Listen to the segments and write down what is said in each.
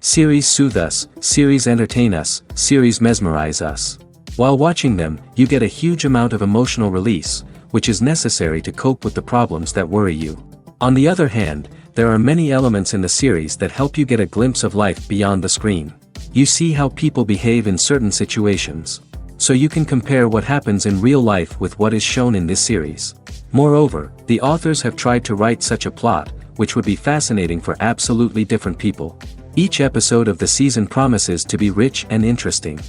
Series soothe us, series entertain us, series mesmerize us. While watching them, you get a huge amount of emotional release, which is necessary to cope with the problems that worry you. On the other hand, there are many elements in the series that help you get a glimpse of life beyond the screen. You see how people behave in certain situations. So you can compare what happens in real life with what is shown in this series. Moreover, the authors have tried to write such a plot, which would be fascinating for absolutely different people. Each episode of the season promises to be rich and interesting.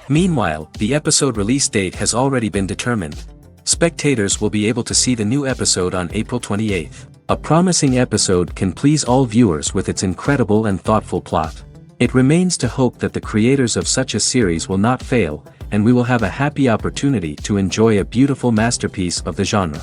Meanwhile, the episode release date has already been determined. Spectators will be able to see the new episode on April 28th. A promising episode can please all viewers with its incredible and thoughtful plot. It remains to hope that the creators of such a series will not fail, and we will have a happy opportunity to enjoy a beautiful masterpiece of the genre.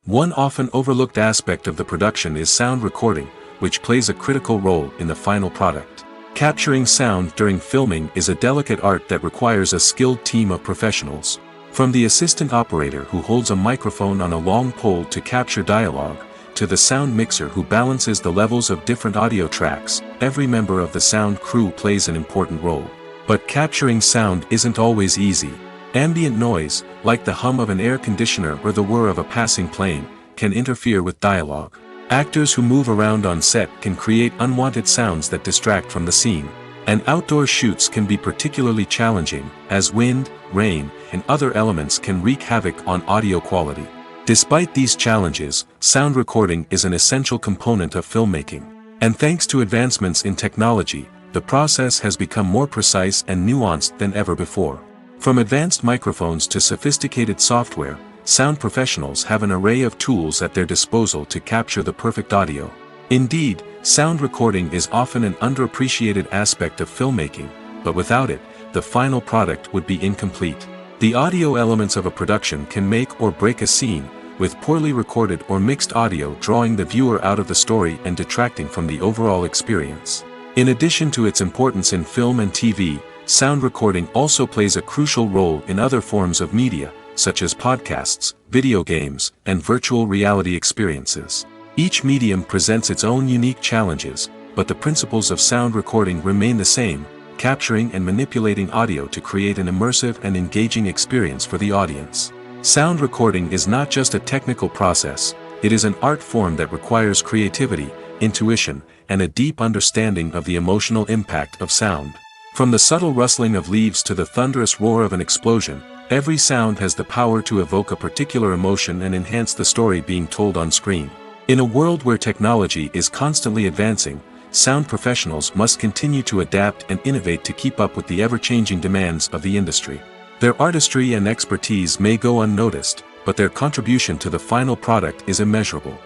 One often overlooked aspect of the production is sound recording, which plays a critical role in the final product. Capturing sound during filming is a delicate art that requires a skilled team of professionals. From the assistant operator who holds a microphone on a long pole to capture dialogue, to the sound mixer who balances the levels of different audio tracks, every member of the sound crew plays an important role. But capturing sound isn't always easy. Ambient noise, like the hum of an air conditioner or the whir of a passing plane, can interfere with dialogue. Actors who move around on set can create unwanted sounds that distract from the scene. And outdoor shoots can be particularly challenging, as wind, rain, and other elements can wreak havoc on audio quality. Despite these challenges, sound recording is an essential component of filmmaking. And thanks to advancements in technology, the process has become more precise and nuanced than ever before. From advanced microphones to sophisticated software, sound professionals have an array of tools at their disposal to capture the perfect audio. Indeed, sound recording is often an underappreciated aspect of filmmaking, but without it, the final product would be incomplete. The audio elements of a production can make or break a scene, with poorly recorded or mixed audio drawing the viewer out of the story and detracting from the overall experience. In addition to its importance in film and TV, sound recording also plays a crucial role in other forms of media, such as podcasts, video games, and virtual reality experiences. Each medium presents its own unique challenges, but the principles of sound recording remain the same, capturing and manipulating audio to create an immersive and engaging experience for the audience. Sound recording is not just a technical process, it is an art form that requires creativity, intuition, and a deep understanding of the emotional impact of sound. From the subtle rustling of leaves to the thunderous roar of an explosion, every sound has the power to evoke a particular emotion and enhance the story being told on screen. In a world where technology is constantly advancing, sound professionals must continue to adapt and innovate to keep up with the ever-changing demands of the industry. Their artistry and expertise may go unnoticed, but their contribution to the final product is immeasurable.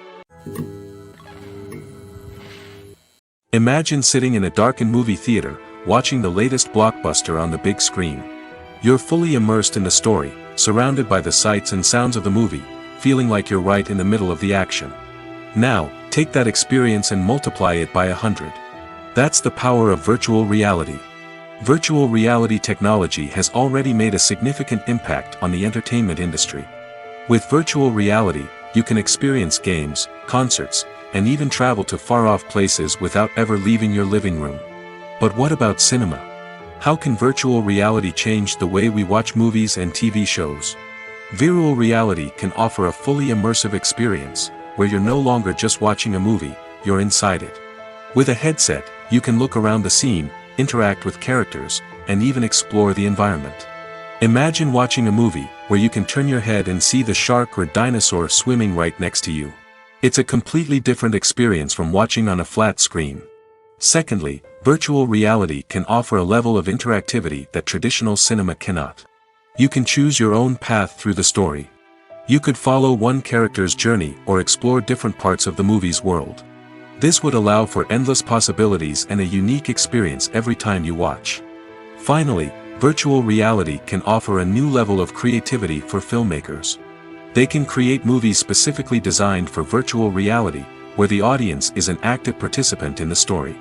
Imagine sitting in a darkened movie theater, watching the latest blockbuster on the big screen. You're fully immersed in the story, surrounded by the sights and sounds of the movie, feeling like you're right in the middle of the action. Now, take that experience and multiply it by 100. That's the power of virtual reality. Virtual reality technology has already made a significant impact on the entertainment industry. With virtual reality, you can experience games, concerts, and even travel to far-off places without ever leaving your living room. But what about cinema? How can virtual reality change the way we watch movies and TV shows? Virtual reality can offer a fully immersive experience, where you're no longer just watching a movie, you're inside it. With a headset, you can look around the scene, interact with characters, and even explore the environment. Imagine watching a movie where you can turn your head and see the shark or dinosaur swimming right next to you. It's a completely different experience from watching on a flat screen. Secondly, virtual reality can offer a level of interactivity that traditional cinema cannot. You can choose your own path through the story. You could follow one character's journey or explore different parts of the movie's world. This would allow for endless possibilities and a unique experience every time you watch. Finally, virtual reality can offer a new level of creativity for filmmakers. They can create movies specifically designed for virtual reality, where the audience is an active participant in the story.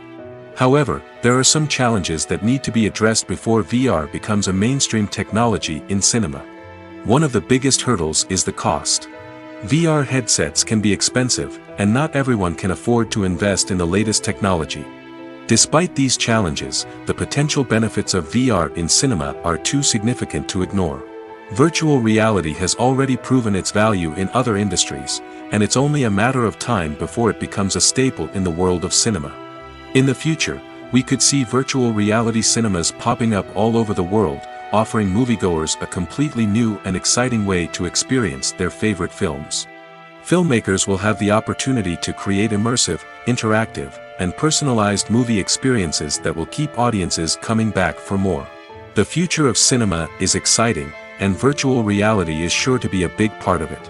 However, there are some challenges that need to be addressed before VR becomes a mainstream technology in cinema. One of the biggest hurdles is the cost. VR headsets can be expensive, and not everyone can afford to invest in the latest technology. Despite these challenges, the potential benefits of VR in cinema are too significant to ignore. Virtual reality has already proven its value in other industries, and it's only a matter of time before it becomes a staple in the world of cinema. In the future, we could see virtual reality cinemas popping up all over the world, offering moviegoers a completely new and exciting way to experience their favorite films. Filmmakers will have the opportunity to create immersive, interactive, and personalized movie experiences that will keep audiences coming back for more. The future of cinema is exciting, and virtual reality is sure to be a big part of it.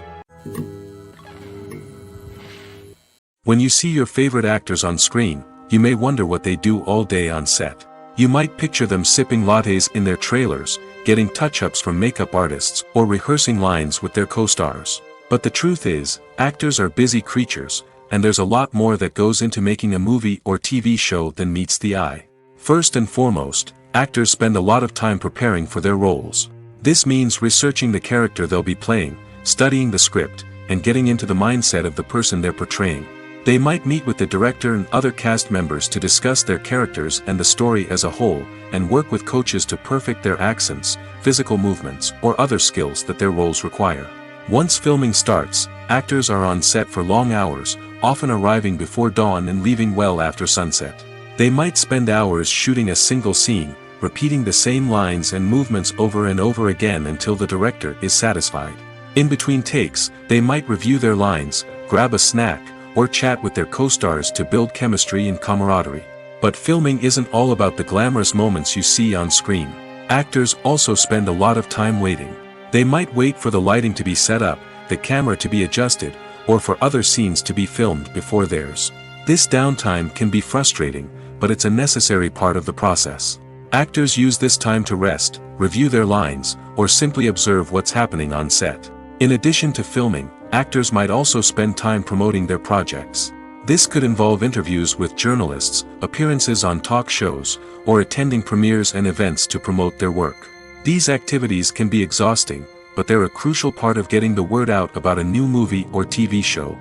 When you see your favorite actors on screen, you may wonder what they do all day on set. You might picture them sipping lattes in their trailers, getting touch-ups from makeup artists, or rehearsing lines with their co-stars. But the truth is, actors are busy creatures, and there's a lot more that goes into making a movie or TV show than meets the eye. First and foremost, actors spend a lot of time preparing for their roles. This means researching the character they'll be playing, studying the script, and getting into the mindset of the person they're portraying. They might meet with the director and other cast members to discuss their characters and the story as a whole, and work with coaches to perfect their accents, physical movements, or other skills that their roles require. Once filming starts, actors are on set for long hours, often arriving before dawn and leaving well after sunset. They might spend hours shooting a single scene, repeating the same lines and movements over and over again until the director is satisfied. In between takes, they might review their lines, grab a snack, or chat with their co-stars to build chemistry and camaraderie. But filming isn't all about the glamorous moments you see on screen. Actors also spend a lot of time waiting. They might wait for the lighting to be set up, the camera to be adjusted, or for other scenes to be filmed before theirs. This downtime can be frustrating, but it's a necessary part of the process. Actors use this time to rest, review their lines, or simply observe what's happening on set. In addition to filming, actors might also spend time promoting their projects. This could involve interviews with journalists, appearances on talk shows, or attending premieres and events to promote their work. These activities can be exhausting, but they're a crucial part of getting the word out about a new movie or TV show.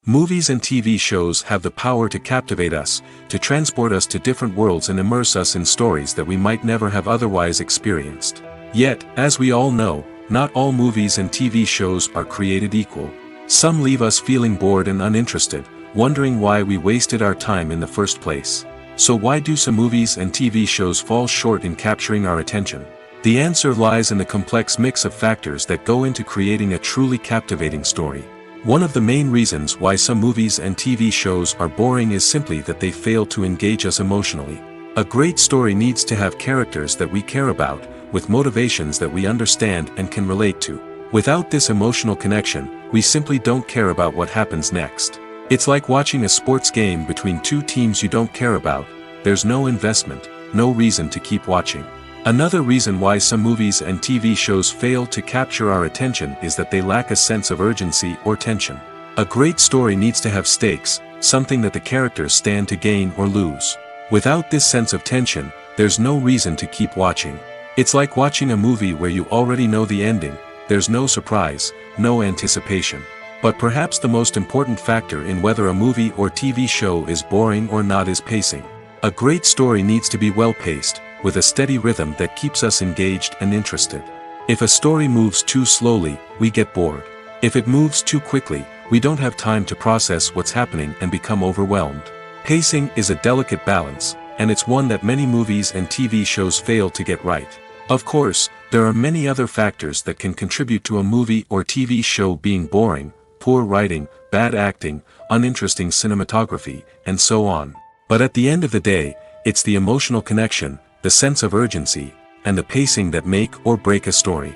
Movies and TV shows have the power to captivate us, to transport us to different worlds and immerse us in stories that we might never have otherwise experienced. Yet, as we all know, not all movies and TV shows are created equal. Some leave us feeling bored and uninterested, wondering why we wasted our time in the first place. So why do some movies and TV shows fall short in capturing our attention? The answer lies in the complex mix of factors that go into creating a truly captivating story. One of the main reasons why some movies and TV shows are boring is simply that they fail to engage us emotionally. A great story needs to have characters that we care about, with motivations that we understand and can relate to. Without this emotional connection, we simply don't care about what happens next. It's like watching a sports game between two teams you don't care about. There's no investment, no reason to keep watching. Another reason why some movies and TV shows fail to capture our attention is that they lack a sense of urgency or tension. A great story needs to have stakes, something that the characters stand to gain or lose. Without this sense of tension, there's no reason to keep watching. It's like watching a movie where you already know the ending. There's no surprise, no anticipation. But perhaps the most important factor in whether a movie or TV show is boring or not is pacing. A great story needs to be well-paced, with a steady rhythm that keeps us engaged and interested. If a story moves too slowly, we get bored. If it moves too quickly, we don't have time to process what's happening and become overwhelmed. Pacing is a delicate balance, and it's one that many movies and TV shows fail to get right. Of course, there are many other factors that can contribute to a movie or TV show being boring: poor writing, bad acting, uninteresting cinematography, and so on. But at the end of the day, it's the emotional connection, the sense of urgency, and the pacing that make or break a story.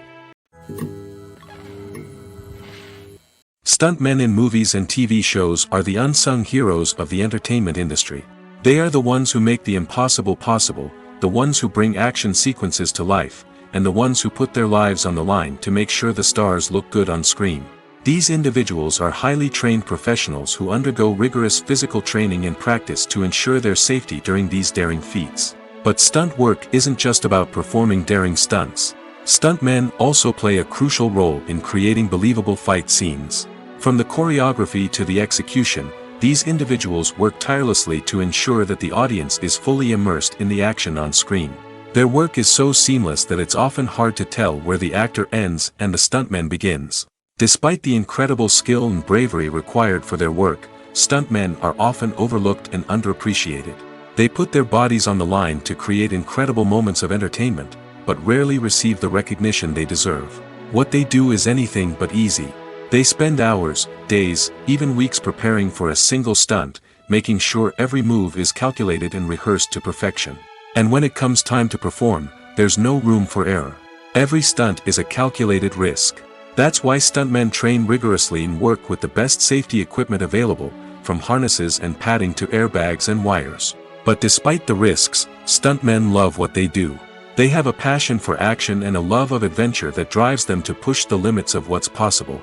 Stuntmen in movies and TV shows are the unsung heroes of the entertainment industry. They are the ones who make the impossible possible, the ones who bring action sequences to life, and the ones who put their lives on the line to make sure the stars look good on screen. These individuals are highly trained professionals who undergo rigorous physical training and practice to ensure their safety during these daring feats. But stunt work isn't just about performing daring stunts. Stuntmen also play a crucial role in creating believable fight scenes. From the choreography to the execution, these individuals work tirelessly to ensure that the audience is fully immersed in the action on screen. Their work is so seamless that it's often hard to tell where the actor ends and the stuntman begins. Despite the incredible skill and bravery required for their work, stuntmen are often overlooked and underappreciated. They put their bodies on the line to create incredible moments of entertainment, but rarely receive the recognition they deserve. What they do is anything but easy. They spend hours, days, even weeks preparing for a single stunt, making sure every move is calculated and rehearsed to perfection. And when it comes time to perform, there's no room for error. Every stunt is a calculated risk. That's why stuntmen train rigorously and work with the best safety equipment available, from harnesses and padding to airbags and wires. But despite the risks, stuntmen love what they do. They have a passion for action and a love of adventure that drives them to push the limits of what's possible.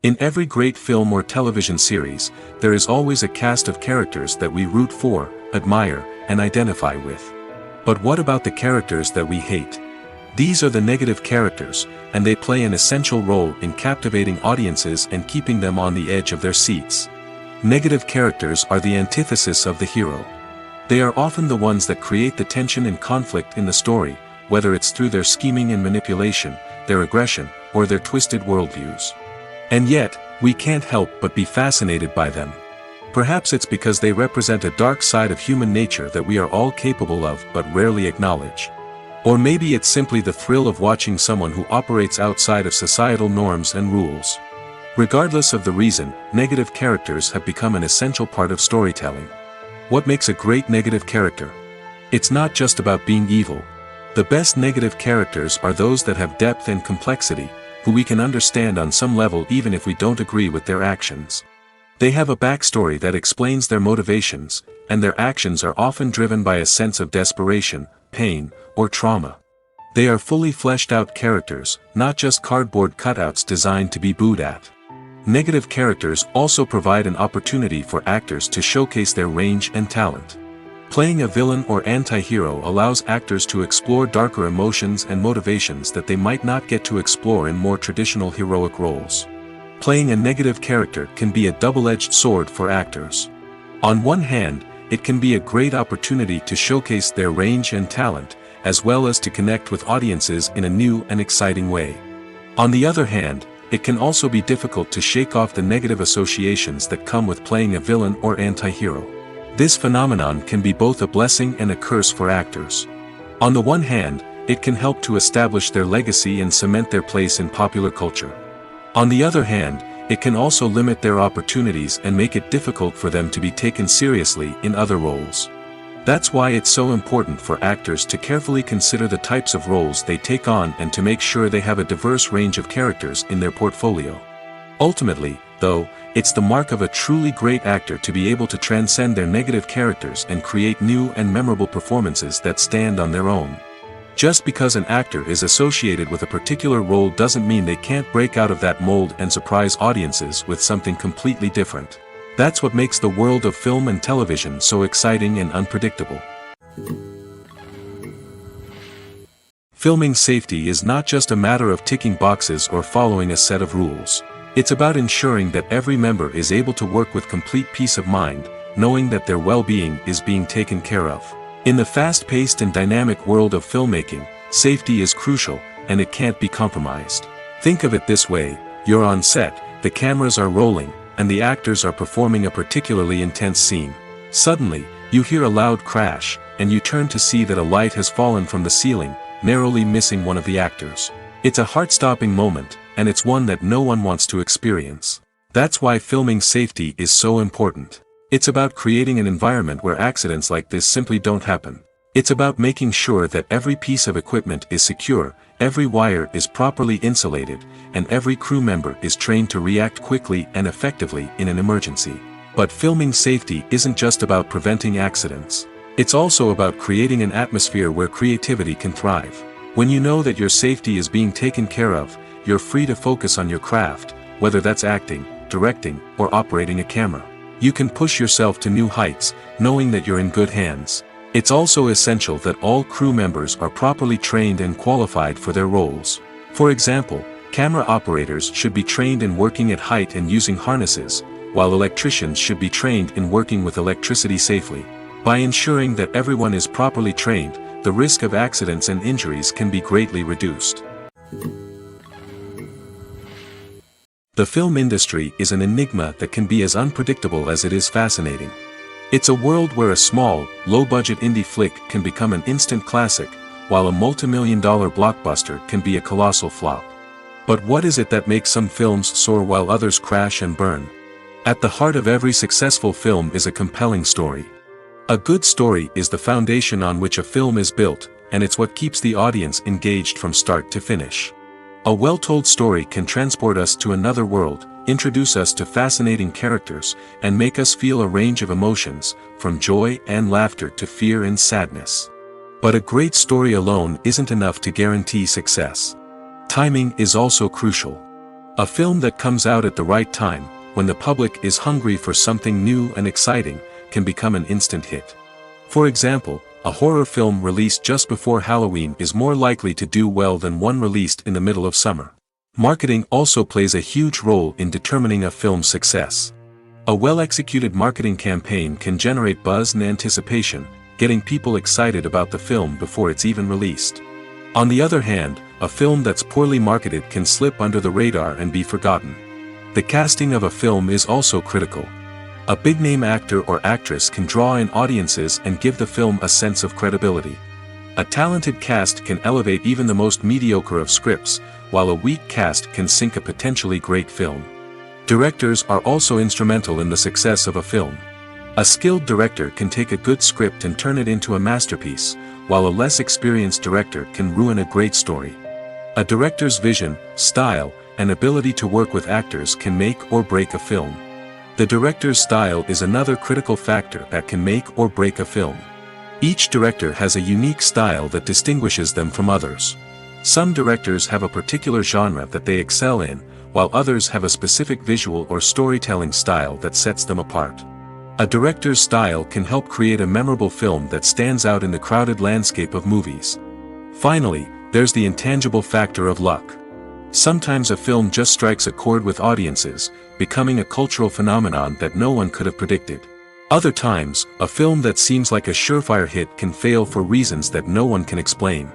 In every great film or television series, there is always a cast of characters that we root for, admire, and identify with. But what about the characters that we hate? These are the negative characters, and they play an essential role in captivating audiences and keeping them on the edge of their seats. Negative characters are the antithesis of the hero. They are often the ones that create the tension and conflict in the story, whether it's through their scheming and manipulation, their aggression, or their twisted worldviews. And yet, we can't help but be fascinated by them. Perhaps it's because they represent a dark side of human nature that we are all capable of but rarely acknowledge. Or maybe it's simply the thrill of watching someone who operates outside of societal norms and rules. Regardless of the reason, negative characters have become an essential part of storytelling. What makes a great negative character? It's not just about being evil. The best negative characters are those that have depth and complexity, who we can understand on some level even if we don't agree with their actions. They have a backstory that explains their motivations, and their actions are often driven by a sense of desperation, pain, or trauma. They are fully fleshed out characters, not just cardboard cutouts designed to be booed at. Negative characters also provide an opportunity for actors to showcase their range and talent. Playing a villain or anti-hero allows actors to explore darker emotions and motivations that they might not get to explore in more traditional heroic roles. Playing a negative character can be a double-edged sword for actors. On one hand, it can be a great opportunity to showcase their range and talent, as well as to connect with audiences in a new and exciting way. On the other hand, it can also be difficult to shake off the negative associations that come with playing a villain or anti-hero. This phenomenon can be both a blessing and a curse for actors. On the one hand, it can help to establish their legacy and cement their place in popular culture. On the other hand, it can also limit their opportunities and make it difficult for them to be taken seriously in other roles. That's why it's so important for actors to carefully consider the types of roles they take on and to make sure they have a diverse range of characters in their portfolio. Ultimately, though, it's the mark of a truly great actor to be able to transcend their negative characters and create new and memorable performances that stand on their own. Just because an actor is associated with a particular role doesn't mean they can't break out of that mold and surprise audiences with something completely different. That's what makes the world of film and television so exciting and unpredictable. Filming safety is not just a matter of ticking boxes or following a set of rules. It's about ensuring that every member is able to work with complete peace of mind, knowing that their well-being is being taken care of. In the fast-paced and dynamic world of filmmaking, safety is crucial, and it can't be compromised. Think of it this way: you're on set, the cameras are rolling, and the actors are performing a particularly intense scene. Suddenly, you hear a loud crash, and you turn to see that a light has fallen from the ceiling, narrowly missing one of the actors. It's a heart-stopping moment, and it's one that no one wants to experience. That's why filming safety is so important. It's about creating an environment where accidents like this simply don't happen. It's about making sure that every piece of equipment is secure, every wire is properly insulated, and every crew member is trained to react quickly and effectively in an emergency. But filming safety isn't just about preventing accidents. It's also about creating an atmosphere where creativity can thrive. When you know that your safety is being taken care of, you're free to focus on your craft, whether that's acting, directing, or operating a camera. You can push yourself to new heights, knowing that you're in good hands. It's also essential that all crew members are properly trained and qualified for their roles. For example, camera operators should be trained in working at height and using harnesses, while electricians should be trained in working with electricity safely. By ensuring that everyone is properly trained, the risk of accidents and injuries can be greatly reduced. The film industry is an enigma that can be as unpredictable as it is fascinating. It's a world where a small, low-budget indie flick can become an instant classic, while a multi-million-dollar blockbuster can be a colossal flop. But what is it that makes some films soar while others crash and burn? At the heart of every successful film is a compelling story. A good story is the foundation on which a film is built, and it's what keeps the audience engaged from start to finish. A well-told story can transport us to another world, introduce us to fascinating characters, and make us feel a range of emotions, from joy and laughter to fear and sadness. But a great story alone isn't enough to guarantee success. Timing is also crucial. A film that comes out at the right time, when the public is hungry for something new and exciting, can become an instant hit. For example, a horror film released just before Halloween is more likely to do well than one released in the middle of summer. Marketing also plays a huge role in determining a film's success. A well-executed marketing campaign can generate buzz and anticipation, getting people excited about the film before it's even released. On the other hand, a film that's poorly marketed can slip under the radar and be forgotten. The casting of a film is also critical. A big-name actor or actress can draw in audiences and give the film a sense of credibility. A talented cast can elevate even the most mediocre of scripts, while a weak cast can sink a potentially great film. Directors are also instrumental in the success of a film. A skilled director can take a good script and turn it into a masterpiece, while a less experienced director can ruin a great story. A director's vision, style, and ability to work with actors can make or break a film. The director's style is another critical factor that can make or break a film. Each director has a unique style that distinguishes them from others. Some directors have a particular genre that they excel in, while others have a specific visual or storytelling style that sets them apart. A director's style can help create a memorable film that stands out in the crowded landscape of movies. Finally, there's the intangible factor of luck. Sometimes a film just strikes a chord with audiences, becoming a cultural phenomenon that no one could have predicted. Other times, a film that seems like a surefire hit can fail for reasons that no one can explain.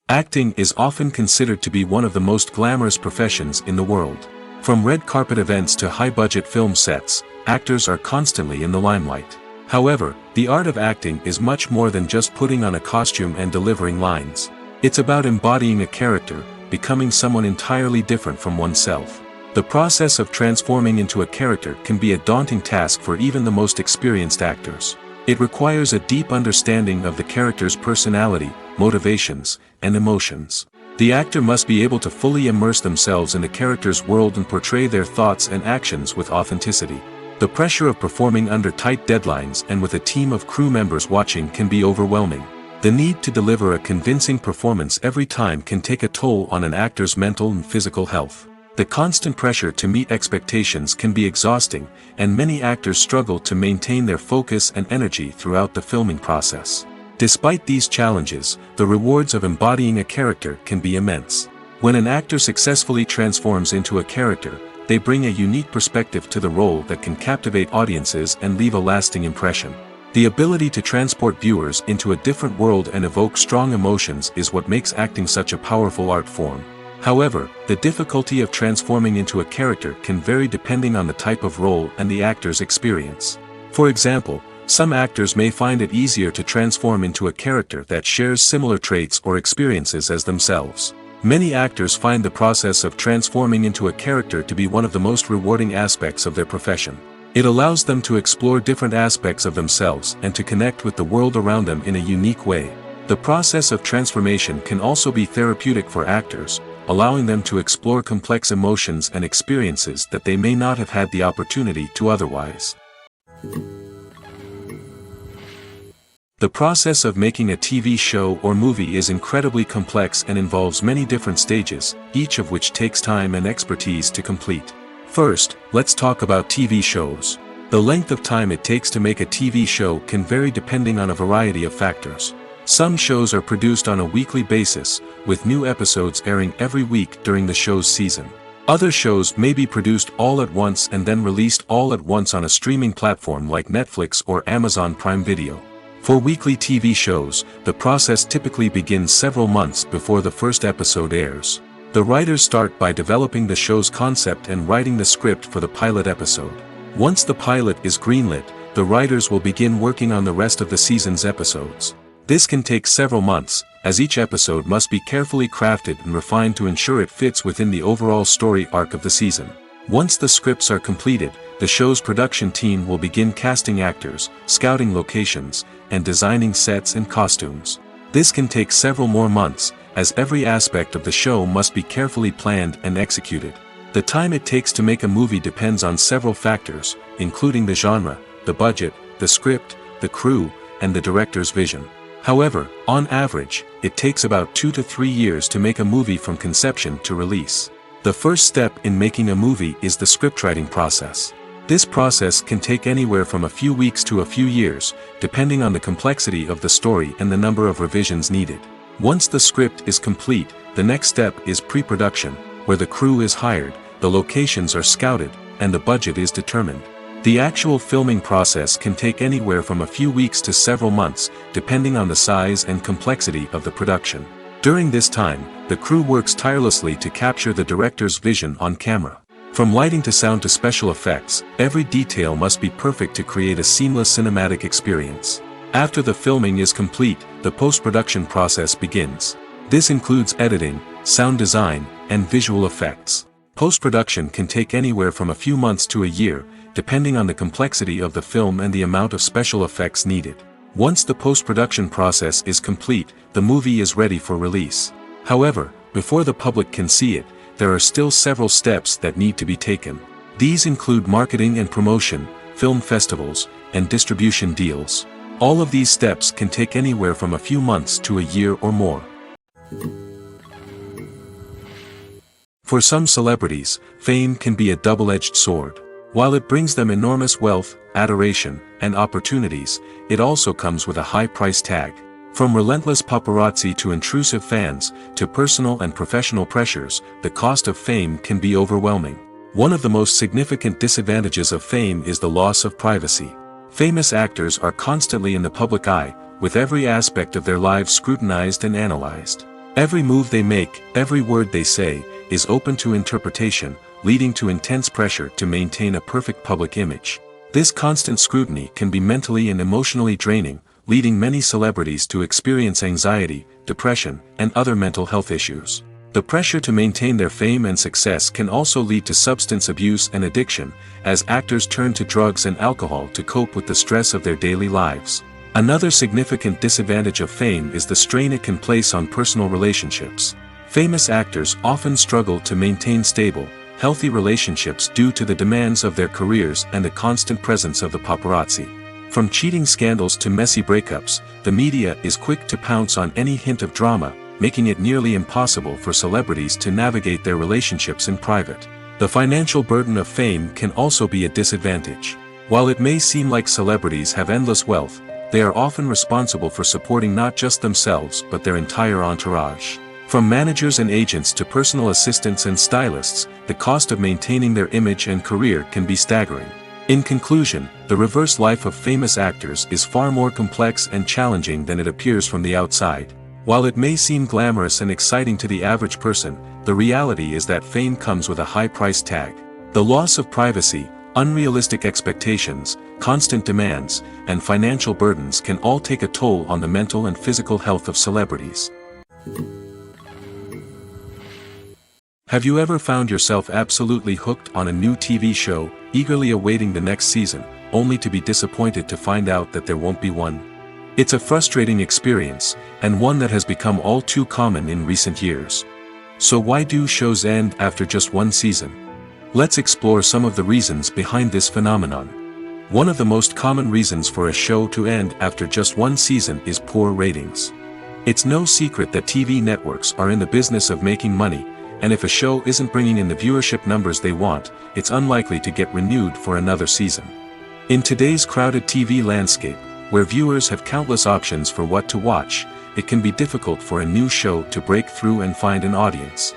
Acting is often considered to be one of the most glamorous professions in the world. From red carpet events to high-budget film sets, actors are constantly in the limelight. However, the art of acting is much more than just putting on a costume and delivering lines. It's about embodying a character, becoming someone entirely different from oneself. The process of transforming into a character can be a daunting task for even the most experienced actors. It requires a deep understanding of the character's personality, motivations, and emotions. The actor must be able to fully immerse themselves in the character's world and portray their thoughts and actions with authenticity. The pressure of performing under tight deadlines and with a team of crew members watching can be overwhelming. The need to deliver a convincing performance every time can take a toll on an actor's mental and physical health. The constant pressure to meet expectations can be exhausting, and many actors struggle to maintain their focus and energy throughout the filming process. Despite these challenges, the rewards of embodying a character can be immense. When an actor successfully transforms into a character, they bring a unique perspective to the role that can captivate audiences and leave a lasting impression. The ability to transport viewers into a different world and evoke strong emotions is what makes acting such a powerful art form. However, the difficulty of transforming into a character can vary depending on the type of role and the actor's experience. For example, some actors may find it easier to transform into a character that shares similar traits or experiences as themselves. Many actors find the process of transforming into a character to be one of the most rewarding aspects of their profession. It allows them to explore different aspects of themselves and to connect with the world around them in a unique way. The process of transformation can also be therapeutic for actors, allowing them to explore complex emotions and experiences that they may not have had the opportunity to otherwise. The process of making a TV show or movie is incredibly complex and involves many different stages, each of which takes time and expertise to complete. First, let's talk about TV shows. The length of time it takes to make a TV show can vary depending on a variety of factors. Some shows are produced on a weekly basis, with new episodes airing every week during the show's season. Other shows may be produced all at once and then released all at once on a streaming platform like Netflix or Amazon Prime Video. For weekly TV shows, the process typically begins several months before the first episode airs. The writers start by developing the show's concept and writing the script for the pilot episode. Once the pilot is greenlit, the writers will begin working on the rest of the season's episodes. This can take several months, as each episode must be carefully crafted and refined to ensure it fits within the overall story arc of the season. Once the scripts are completed, the show's production team will begin casting actors, scouting locations, and designing sets and costumes. This can take several more months, as every aspect of the show must be carefully planned and executed. The time it takes to make a movie depends on several factors, including the genre, the budget, the script, the crew, and the director's vision. However, on average, it takes about 2 to 3 years to make a movie from conception to release. The first step in making a movie is the scriptwriting process. This process can take anywhere from a few weeks to a few years, depending on the complexity of the story and the number of revisions needed. Once the script is complete, the next step is pre-production, where the crew is hired, the locations are scouted, and the budget is determined. The actual filming process can take anywhere from a few weeks to several months, depending on the size and complexity of the production. During this time, the crew works tirelessly to capture the director's vision on camera. From lighting to sound to special effects, every detail must be perfect to create a seamless cinematic experience. After the filming is complete, the post-production process begins. This includes editing, sound design, and visual effects. Post-production can take anywhere from a few months to a year, depending on the complexity of the film and the amount of special effects needed. Once the post-production process is complete, the movie is ready for release. However, before the public can see it, there are still several steps that need to be taken. These include marketing and promotion, film festivals, and distribution deals. All of these steps can take anywhere from a few months to a year or more. For some celebrities, fame can be a double-edged sword. While it brings them enormous wealth, adoration, and opportunities, it also comes with a high price tag. From relentless paparazzi to intrusive fans, to personal and professional pressures, the cost of fame can be overwhelming. One of the most significant disadvantages of fame is the loss of privacy. Famous actors are constantly in the public eye, with every aspect of their lives scrutinized and analyzed. Every move they make, every word they say, is open to interpretation, leading to intense pressure to maintain a perfect public image. This constant scrutiny can be mentally and emotionally draining, leading many celebrities to experience anxiety, depression, and other mental health issues. The pressure to maintain their fame and success can also lead to substance abuse and addiction, as actors turn to drugs and alcohol to cope with the stress of their daily lives. Another significant disadvantage of fame is the strain it can place on personal relationships. Famous actors often struggle to maintain stable, healthy relationships due to the demands of their careers and the constant presence of the paparazzi. From cheating scandals to messy breakups, the media is quick to pounce on any hint of drama, making it nearly impossible for celebrities to navigate their relationships in private. The financial burden of fame can also be a disadvantage. While it may seem like celebrities have endless wealth, they are often responsible for supporting not just themselves but their entire entourage. From managers and agents to personal assistants and stylists, the cost of maintaining their image and career can be staggering. In conclusion, the reverse life of famous actors is far more complex and challenging than it appears from the outside. While it may seem glamorous and exciting to the average person, the reality is that fame comes with a high price tag. The loss of privacy, unrealistic expectations, constant demands, and financial burdens can all take a toll on the mental and physical health of celebrities. Have you ever found yourself absolutely hooked on a new TV show, eagerly awaiting the next season, only to be disappointed to find out that there won't be one? It's a frustrating experience, and one that has become all too common in recent years. So why do shows end after just one season? Let's explore some of the reasons behind this phenomenon. One of the most common reasons for a show to end after just one season is poor ratings. It's no secret that TV networks are in the business of making money, and if a show isn't bringing in the viewership numbers they want, it's unlikely to get renewed for another season. In today's crowded TV landscape, where viewers have countless options for what to watch, it can be difficult for a new show to break through and find an audience.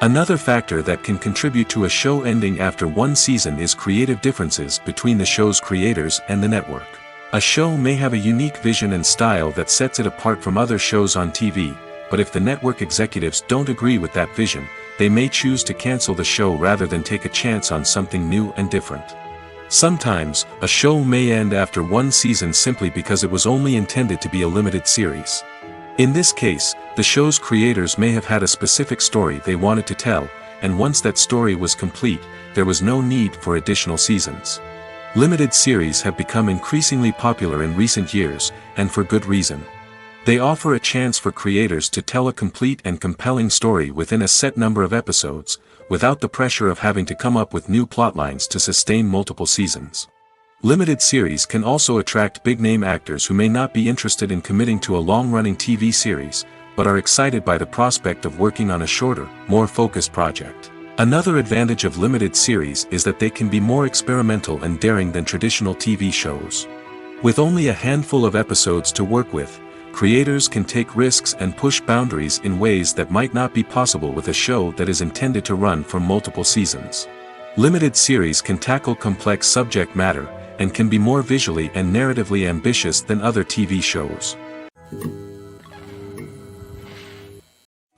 Another factor that can contribute to a show ending after one season is creative differences between the show's creators and the network. A show may have a unique vision and style that sets it apart from other shows on TV, but if the network executives don't agree with that vision, they may choose to cancel the show rather than take a chance on something new and different. Sometimes, a show may end after one season simply because it was only intended to be a limited series. In this case, the show's creators may have had a specific story they wanted to tell, and once that story was complete, there was no need for additional seasons. Limited series have become increasingly popular in recent years, and for good reason. They offer a chance for creators to tell a complete and compelling story within a set number of episodes, without the pressure of having to come up with new plotlines to sustain multiple seasons. Limited series can also attract big-name actors who may not be interested in committing to a long-running TV series, but are excited by the prospect of working on a shorter, more focused project. Another advantage of limited series is that they can be more experimental and daring than traditional TV shows. With only a handful of episodes to work with, creators can take risks and push boundaries in ways that might not be possible with a show that is intended to run for multiple seasons. Limited series can tackle complex subject matter, and can be more visually and narratively ambitious than other TV shows.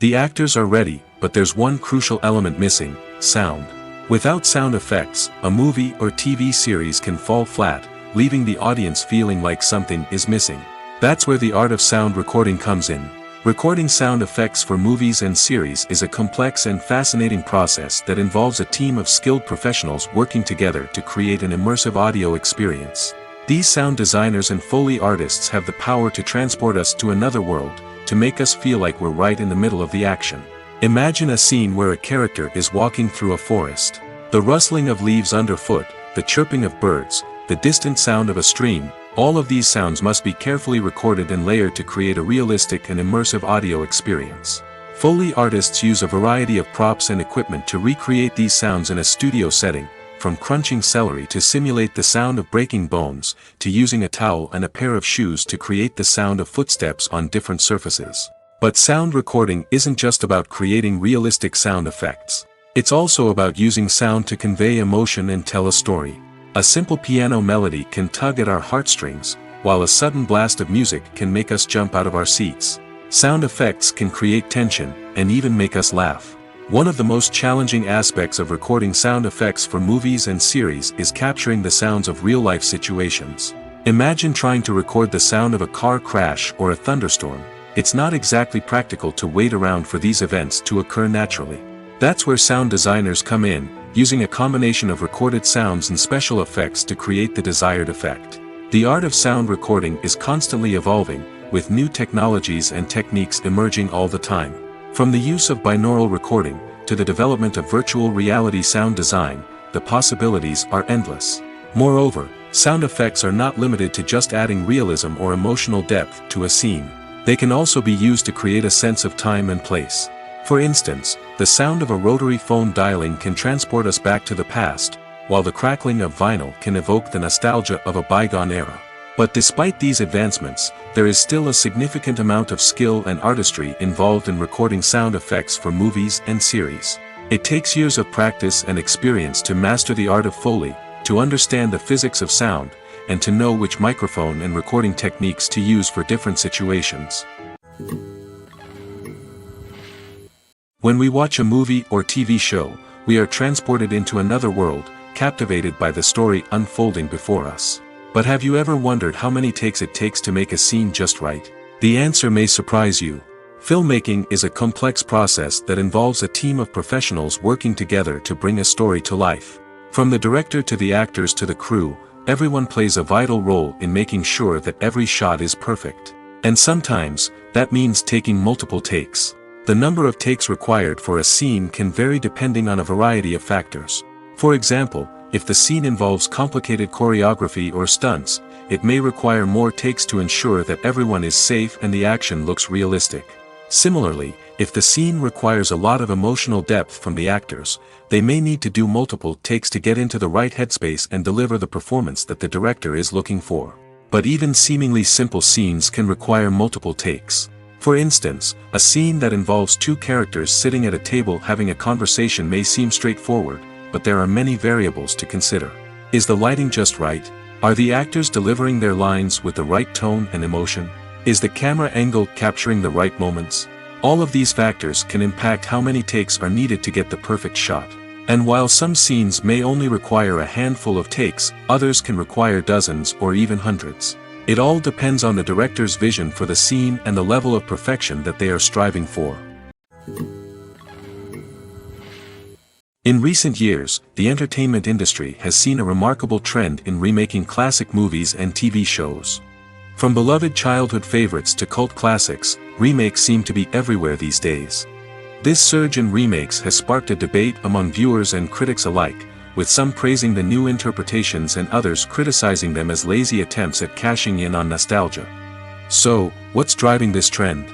The actors are ready, but there's one crucial element missing: sound. Without sound effects, a movie or TV series can fall flat, leaving the audience feeling like something is missing. That's where the art of sound recording comes in. Recording sound effects for movies and series is a complex and fascinating process that involves a team of skilled professionals working together to create an immersive audio experience. These sound designers and Foley artists have the power to transport us to another world, to make us feel like we're right in the middle of the action. Imagine a scene where a character is walking through a forest. The rustling of leaves underfoot, the chirping of birds, the distant sound of a stream, all of these sounds must be carefully recorded and layered to create a realistic and immersive audio experience. Foley artists use a variety of props and equipment to recreate these sounds in a studio setting, from crunching celery to simulate the sound of breaking bones, to using a towel and a pair of shoes to create the sound of footsteps on different surfaces. But sound recording isn't just about creating realistic sound effects. It's also about using sound to convey emotion and tell a story. A simple piano melody can tug at our heartstrings, while a sudden blast of music can make us jump out of our seats. Sound effects can create tension, and even make us laugh. One of the most challenging aspects of recording sound effects for movies and series is capturing the sounds of real-life situations. Imagine trying to record the sound of a car crash or a thunderstorm. It's not exactly practical to wait around for these events to occur naturally. That's where sound designers come in, using a combination of recorded sounds and special effects to create the desired effect. The art of sound recording is constantly evolving, with new technologies and techniques emerging all the time. From the use of binaural recording, to the development of virtual reality sound design, the possibilities are endless. Moreover, sound effects are not limited to just adding realism or emotional depth to a scene. They can also be used to create a sense of time and place. For instance, the sound of a rotary phone dialing can transport us back to the past, while the crackling of vinyl can evoke the nostalgia of a bygone era. But despite these advancements, there is still a significant amount of skill and artistry involved in recording sound effects for movies and series. It takes years of practice and experience to master the art of Foley, to understand the physics of sound, and to know which microphone and recording techniques to use for different situations. When we watch a movie or TV show, we are transported into another world, captivated by the story unfolding before us. But have you ever wondered how many takes it takes to make a scene just right? The answer may surprise you. Filmmaking is a complex process that involves a team of professionals working together to bring a story to life. From the director to the actors to the crew, everyone plays a vital role in making sure that every shot is perfect. And sometimes, that means taking multiple takes. The number of takes required for a scene can vary depending on a variety of factors. For example, if the scene involves complicated choreography or stunts, it may require more takes to ensure that everyone is safe and the action looks realistic. Similarly, If the scene requires a lot of emotional depth from the actors, they may need to do multiple takes to get into the right headspace and deliver the performance that the director is looking for. But even seemingly simple scenes can require multiple takes. For instance, a scene that involves two characters sitting at a table having a conversation may seem straightforward, but there are many variables to consider. Is the lighting just right? Are the actors delivering their lines with the right tone and emotion? Is the camera angle capturing the right moments? All of these factors can impact how many takes are needed to get the perfect shot. And while some scenes may only require a handful of takes, others can require dozens or even hundreds. It all depends on the director's vision for the scene and the level of perfection that they are striving for. In recent years, the entertainment industry has seen a remarkable trend in remaking classic movies and TV shows. From beloved childhood favorites to cult classics, remakes seem to be everywhere these days. This surge in remakes has sparked a debate among viewers and critics alike, with some praising the new interpretations and others criticizing them as lazy attempts at cashing in on nostalgia. So, what's driving this trend?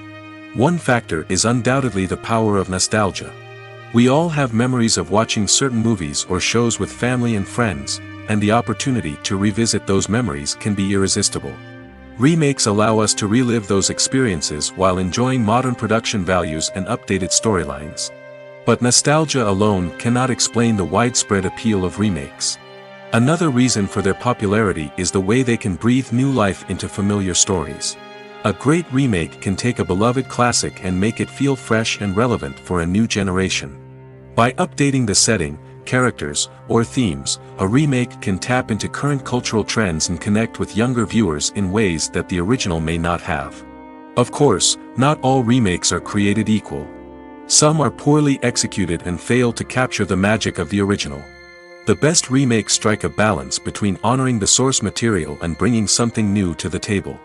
One factor is undoubtedly the power of nostalgia. We all have memories of watching certain movies or shows with family and friends, and the opportunity to revisit those memories can be irresistible. Remakes allow us to relive those experiences while enjoying modern production values and updated storylines. But nostalgia alone cannot explain the widespread appeal of remakes. Another reason for their popularity is the way they can breathe new life into familiar stories. A great remake can take a beloved classic and make it feel fresh and relevant for a new generation. By updating the setting, characters, or themes, a remake can tap into current cultural trends and connect with younger viewers in ways that the original may not have. Of course, not all remakes are created equal. Some are poorly executed and fail to capture the magic of the original. The best remakes strike a balance between honoring the source material and bringing something new to the table.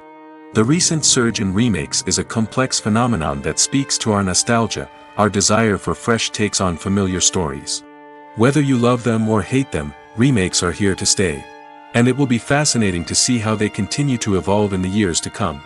The recent surge in remakes is a complex phenomenon that speaks to our nostalgia, our desire for fresh takes on familiar stories. Whether you love them or hate them, remakes are here to stay. And it will be fascinating to see how they continue to evolve in the years to come.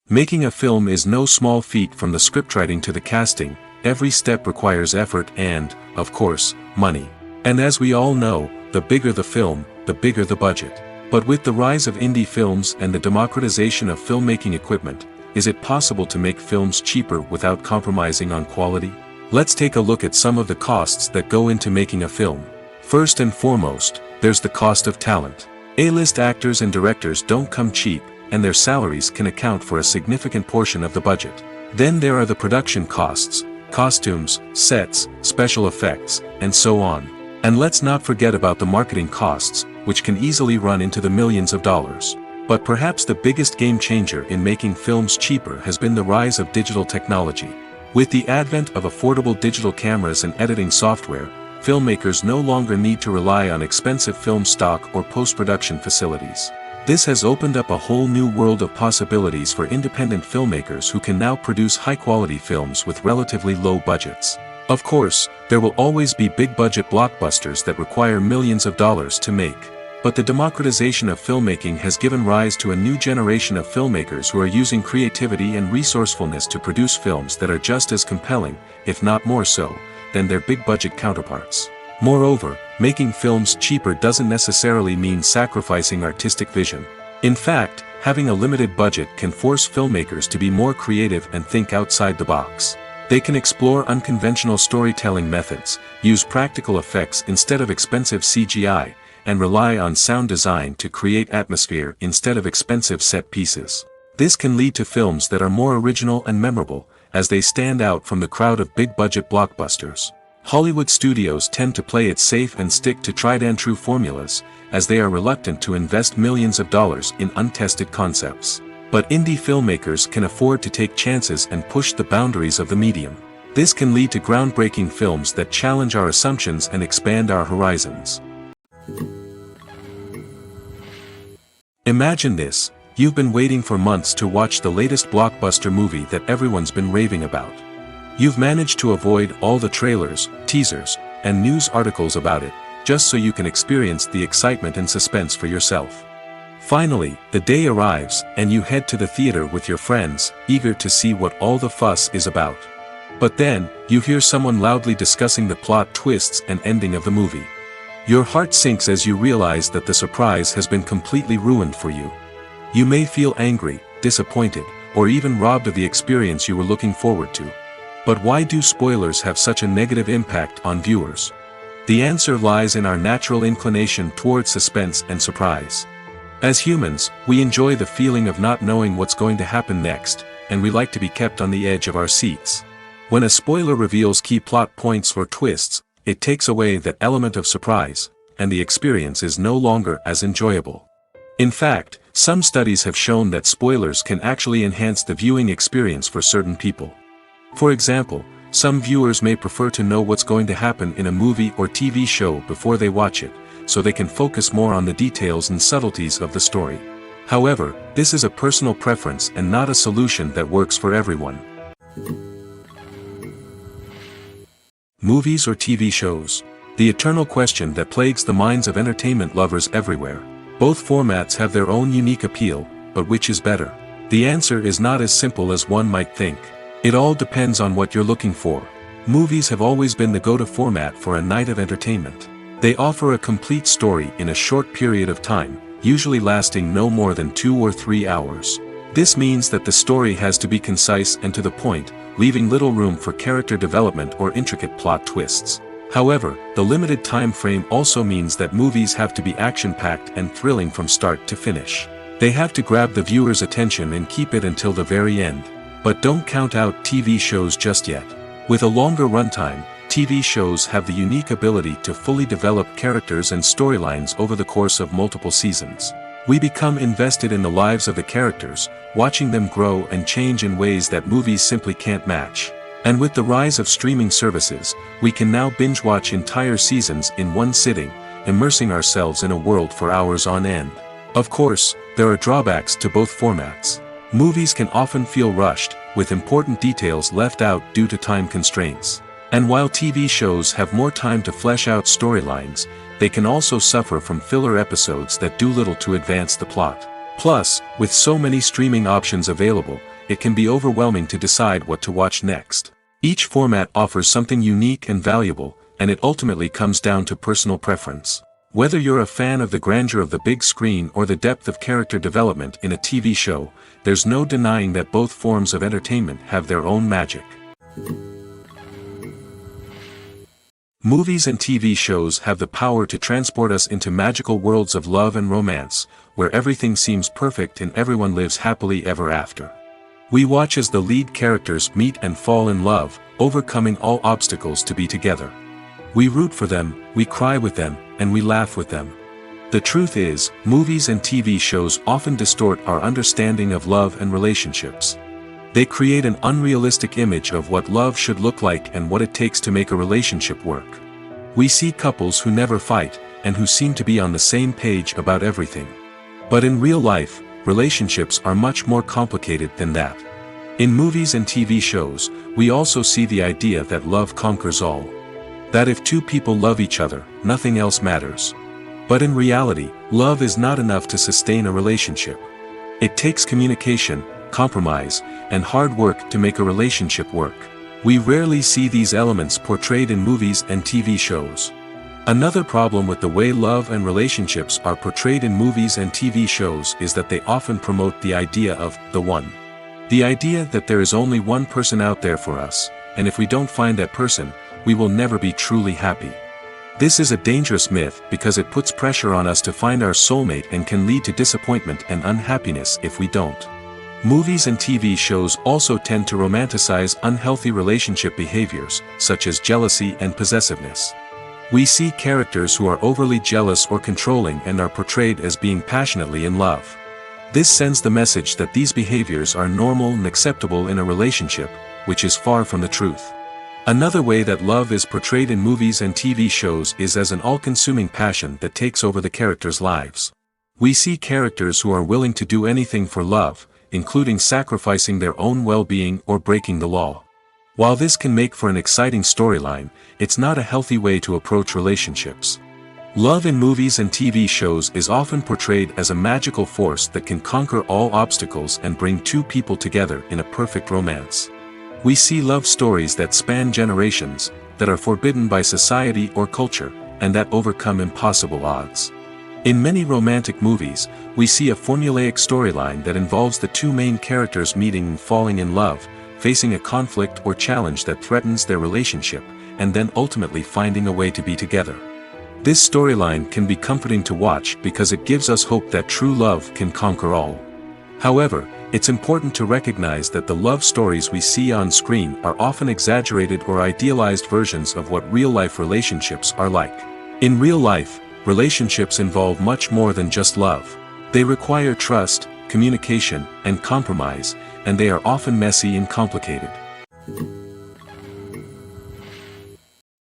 Making a film is no small feat. From the scriptwriting to the casting, every step requires effort and, of course, money. And as we all know, the bigger the film, the bigger the budget. But with the rise of indie films and the democratization of filmmaking equipment, is it possible to make films cheaper without compromising on quality? Let's take a look at some of the costs that go into making a film. First and foremost, there's the cost of talent. A-list actors and directors don't come cheap, and their salaries can account for a significant portion of the budget. Then there are the production costs, costumes, sets, special effects, and so on. And let's not forget about the marketing costs, which can easily run into the millions of dollars. But perhaps the biggest game changer in making films cheaper has been the rise of digital technology. With the advent of affordable digital cameras and editing software, filmmakers no longer need to rely on expensive film stock or post-production facilities. This has opened up a whole new world of possibilities for independent filmmakers who can now produce high-quality films with relatively low budgets. Of course, there will always be big-budget blockbusters that require millions of dollars to make. But the democratization of filmmaking has given rise to a new generation of filmmakers who are using creativity and resourcefulness to produce films that are just as compelling, if not more so, than their big-budget counterparts. Moreover, making films cheaper doesn't necessarily mean sacrificing artistic vision. In fact, having a limited budget can force filmmakers to be more creative and think outside the box. They can explore unconventional storytelling methods, use practical effects instead of expensive CGI, and rely on sound design to create atmosphere instead of expensive set pieces. This can lead to films that are more original and memorable, as they stand out from the crowd of big-budget blockbusters. Hollywood studios tend to play it safe and stick to tried-and-true formulas, as they are reluctant to invest millions of dollars in untested concepts. But indie filmmakers can afford to take chances and push the boundaries of the medium. This can lead to groundbreaking films that challenge our assumptions and expand our horizons. Imagine this: you've been waiting for months to watch the latest blockbuster movie that everyone's been raving about. You've managed to avoid all the trailers, teasers, and news articles about it, just so you can experience the excitement and suspense for yourself. Finally, the day arrives, and you head to the theater with your friends, eager to see what all the fuss is about. But then, you hear someone loudly discussing the plot twists and ending of the movie. Your heart sinks as you realize that the surprise has been completely ruined for you. You may feel angry, disappointed, or even robbed of the experience you were looking forward to. But why do spoilers have such a negative impact on viewers? The answer lies in our natural inclination toward suspense and surprise. As humans, we enjoy the feeling of not knowing what's going to happen next, and we like to be kept on the edge of our seats. When a spoiler reveals key plot points or twists, it takes away that element of surprise, and the experience is no longer as enjoyable. In fact, some studies have shown that spoilers can actually enhance the viewing experience for certain people. For example, some viewers may prefer to know what's going to happen in a movie or TV show before they watch it, so they can focus more on the details and subtleties of the story. However, this is a personal preference and not a solution that works for everyone. Movies or TV shows? The eternal question that plagues the minds of entertainment lovers everywhere. Both formats have their own unique appeal, but which is better? The answer is not as simple as one might think. It all depends on what you're looking for. Movies have always been the go-to format for a night of entertainment. They offer a complete story in a short period of time, usually lasting no more than 2 or 3 hours. This means that the story has to be concise and to the point, leaving little room for character development or intricate plot twists. However, the limited time frame also means that movies have to be action-packed and thrilling from start to finish. They have to grab the viewer's attention and keep it until the very end. But don't count out TV shows just yet. With a longer runtime, TV shows have the unique ability to fully develop characters and storylines over the course of multiple seasons. We become invested in the lives of the characters, watching them grow and change in ways that movies simply can't match. And with the rise of streaming services, we can now binge-watch entire seasons in one sitting, immersing ourselves in a world for hours on end. Of course, there are drawbacks to both formats. Movies can often feel rushed, with important details left out due to time constraints. And while TV shows have more time to flesh out storylines, they can also suffer from filler episodes that do little to advance the plot. Plus, with so many streaming options available, it can be overwhelming to decide what to watch next. Each format offers something unique and valuable, and it ultimately comes down to personal preference. Whether you're a fan of the grandeur of the big screen or the depth of character development in a TV show, there's no denying that both forms of entertainment have their own magic. Movies and TV shows have the power to transport us into magical worlds of love and romance, where everything seems perfect and everyone lives happily ever after. We watch as the lead characters meet and fall in love, overcoming all obstacles to be together. We root for them, we cry with them, and we laugh with them. The truth is, movies and TV shows often distort our understanding of love and relationships. They create an unrealistic image of what love should look like and what it takes to make a relationship work. We see couples who never fight, and who seem to be on the same page about everything. But in real life, relationships are much more complicated than that. In movies and TV shows, we also see the idea that love conquers all. That if two people love each other, nothing else matters. But in reality, love is not enough to sustain a relationship. It takes communication, compromise, and hard work to make a relationship work. We rarely see these elements portrayed in movies and TV shows. Another problem with the way love and relationships are portrayed in movies and TV shows is that they often promote the idea of the one. The idea that there is only one person out there for us, and if we don't find that person, we will never be truly happy. This is a dangerous myth because it puts pressure on us to find our soulmate and can lead to disappointment and unhappiness if we don't. Movies and TV shows also tend to romanticize unhealthy relationship behaviors, such as jealousy and possessiveness. We see characters who are overly jealous or controlling and are portrayed as being passionately in love. This sends the message that these behaviors are normal and acceptable in a relationship, which is far from the truth. Another way that love is portrayed in movies and TV shows is as an all-consuming passion that takes over the characters' lives. We see characters who are willing to do anything for love, including sacrificing their own well-being or breaking the law. While this can make for an exciting storyline, it's not a healthy way to approach relationships. Love in movies and TV shows is often portrayed as a magical force that can conquer all obstacles and bring two people together in a perfect romance. We see love stories that span generations, that are forbidden by society or culture, and that overcome impossible odds. In many romantic movies, we see a formulaic storyline that involves the two main characters meeting and falling in love, facing a conflict or challenge that threatens their relationship, and then ultimately finding a way to be together. This storyline can be comforting to watch because it gives us hope that true love can conquer all. However, it's important to recognize that the love stories we see on screen are often exaggerated or idealized versions of what real-life relationships are like. In real life, relationships involve much more than just love. They require trust, communication, and compromise, and they are often messy and complicated.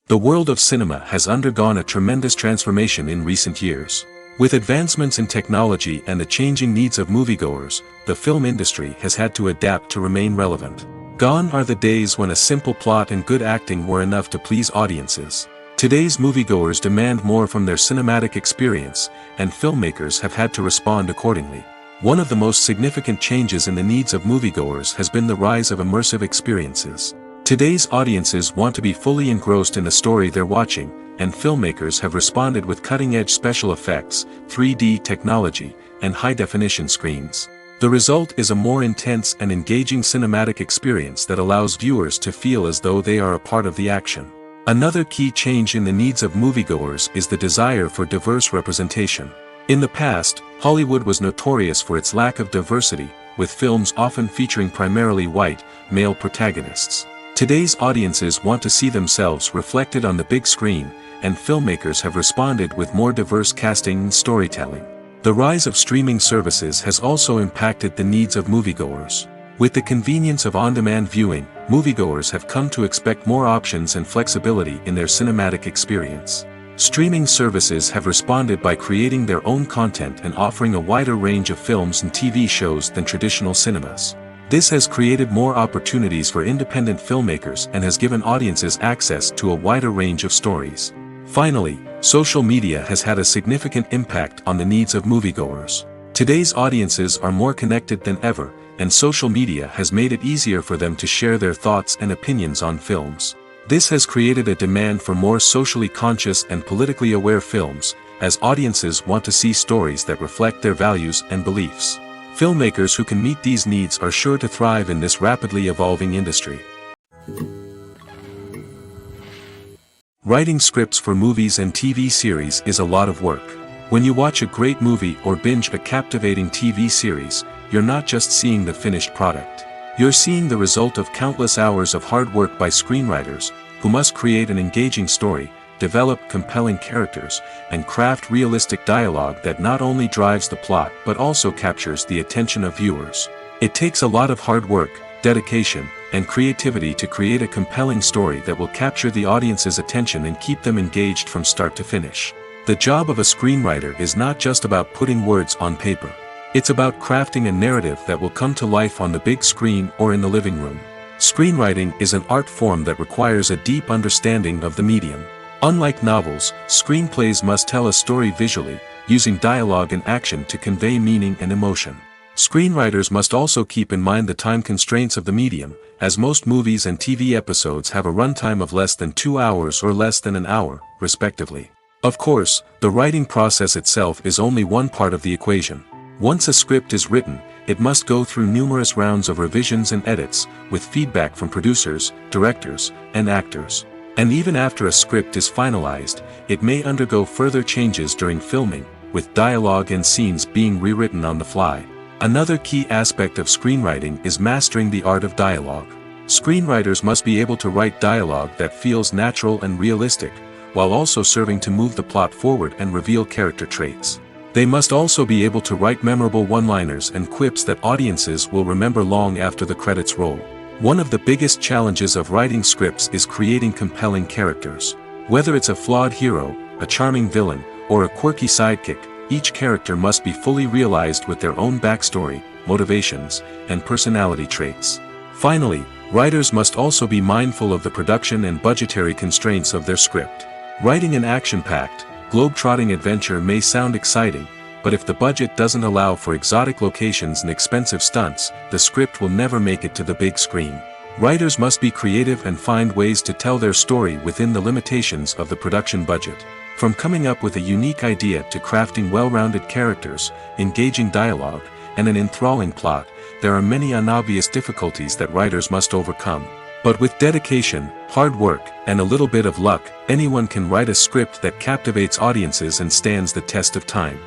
The world of cinema has undergone a tremendous transformation in recent years. With advancements in technology and the changing needs of moviegoers, the film industry has had to adapt to remain relevant. Gone are the days when a simple plot and good acting were enough to please audiences. Today's moviegoers demand more from their cinematic experience, and filmmakers have had to respond accordingly. One of the most significant changes in the needs of moviegoers has been the rise of immersive experiences. Today's audiences want to be fully engrossed in the story they're watching, and filmmakers have responded with cutting-edge special effects, 3D technology, and high-definition screens. The result is a more intense and engaging cinematic experience that allows viewers to feel as though they are a part of the action. Another key change in the needs of moviegoers is the desire for diverse representation. In the past, Hollywood was notorious for its lack of diversity, with films often featuring primarily white, male protagonists. Today's audiences want to see themselves reflected on the big screen, and filmmakers have responded with more diverse casting and storytelling. The rise of streaming services has also impacted the needs of moviegoers. With the convenience of on-demand viewing, moviegoers have come to expect more options and flexibility in their cinematic experience. Streaming services have responded by creating their own content and offering a wider range of films and TV shows than traditional cinemas. This has created more opportunities for independent filmmakers and has given audiences access to a wider range of stories. Finally, social media has had a significant impact on the needs of moviegoers. Today's audiences are more connected than ever, and social media has made it easier for them to share their thoughts and opinions on films. This has created a demand for more socially conscious and politically aware films, as audiences want to see stories that reflect their values and beliefs. Filmmakers who can meet these needs are sure to thrive in this rapidly evolving industry. Writing scripts for movies and TV series is a lot of work. When you watch a great movie or binge a captivating TV series, you're not just seeing the finished product. You're seeing the result of countless hours of hard work by screenwriters, who must create an engaging story, develop compelling characters, and craft realistic dialogue that not only drives the plot but also captures the attention of viewers. It takes a lot of hard work, dedication, and creativity to create a compelling story that will capture the audience's attention and keep them engaged from start to finish. The job of a screenwriter is not just about putting words on paper. It's about crafting a narrative that will come to life on the big screen or in the living room. Screenwriting is an art form that requires a deep understanding of the medium. Unlike novels, screenplays must tell a story visually, using dialogue and action to convey meaning and emotion. Screenwriters must also keep in mind the time constraints of the medium, as most movies and TV episodes have a runtime of less than 2 hours or less than an hour, respectively. Of course, the writing process itself is only one part of the equation. Once a script is written, it must go through numerous rounds of revisions and edits, with feedback from producers, directors, and actors. And even after a script is finalized, it may undergo further changes during filming, with dialogue and scenes being rewritten on the fly. Another key aspect of screenwriting is mastering the art of dialogue. Screenwriters must be able to write dialogue that feels natural and realistic, while also serving to move the plot forward and reveal character traits. They must also be able to write memorable one-liners and quips that audiences will remember long after the credits roll. One of the biggest challenges of writing scripts is creating compelling characters. Whether it's a flawed hero, a charming villain, or a quirky sidekick, each character must be fully realized with their own backstory, motivations, and personality traits. Finally, writers must also be mindful of the production and budgetary constraints of their script. Writing an action-packed, globe-trotting adventure may sound exciting, but if the budget doesn't allow for exotic locations and expensive stunts, the script will never make it to the big screen. Writers must be creative and find ways to tell their story within the limitations of the production budget. From coming up with a unique idea to crafting well-rounded characters, engaging dialogue, and an enthralling plot, there are many unobvious difficulties that writers must overcome. But with dedication, hard work, and a little bit of luck, anyone can write a script that captivates audiences and stands the test of time.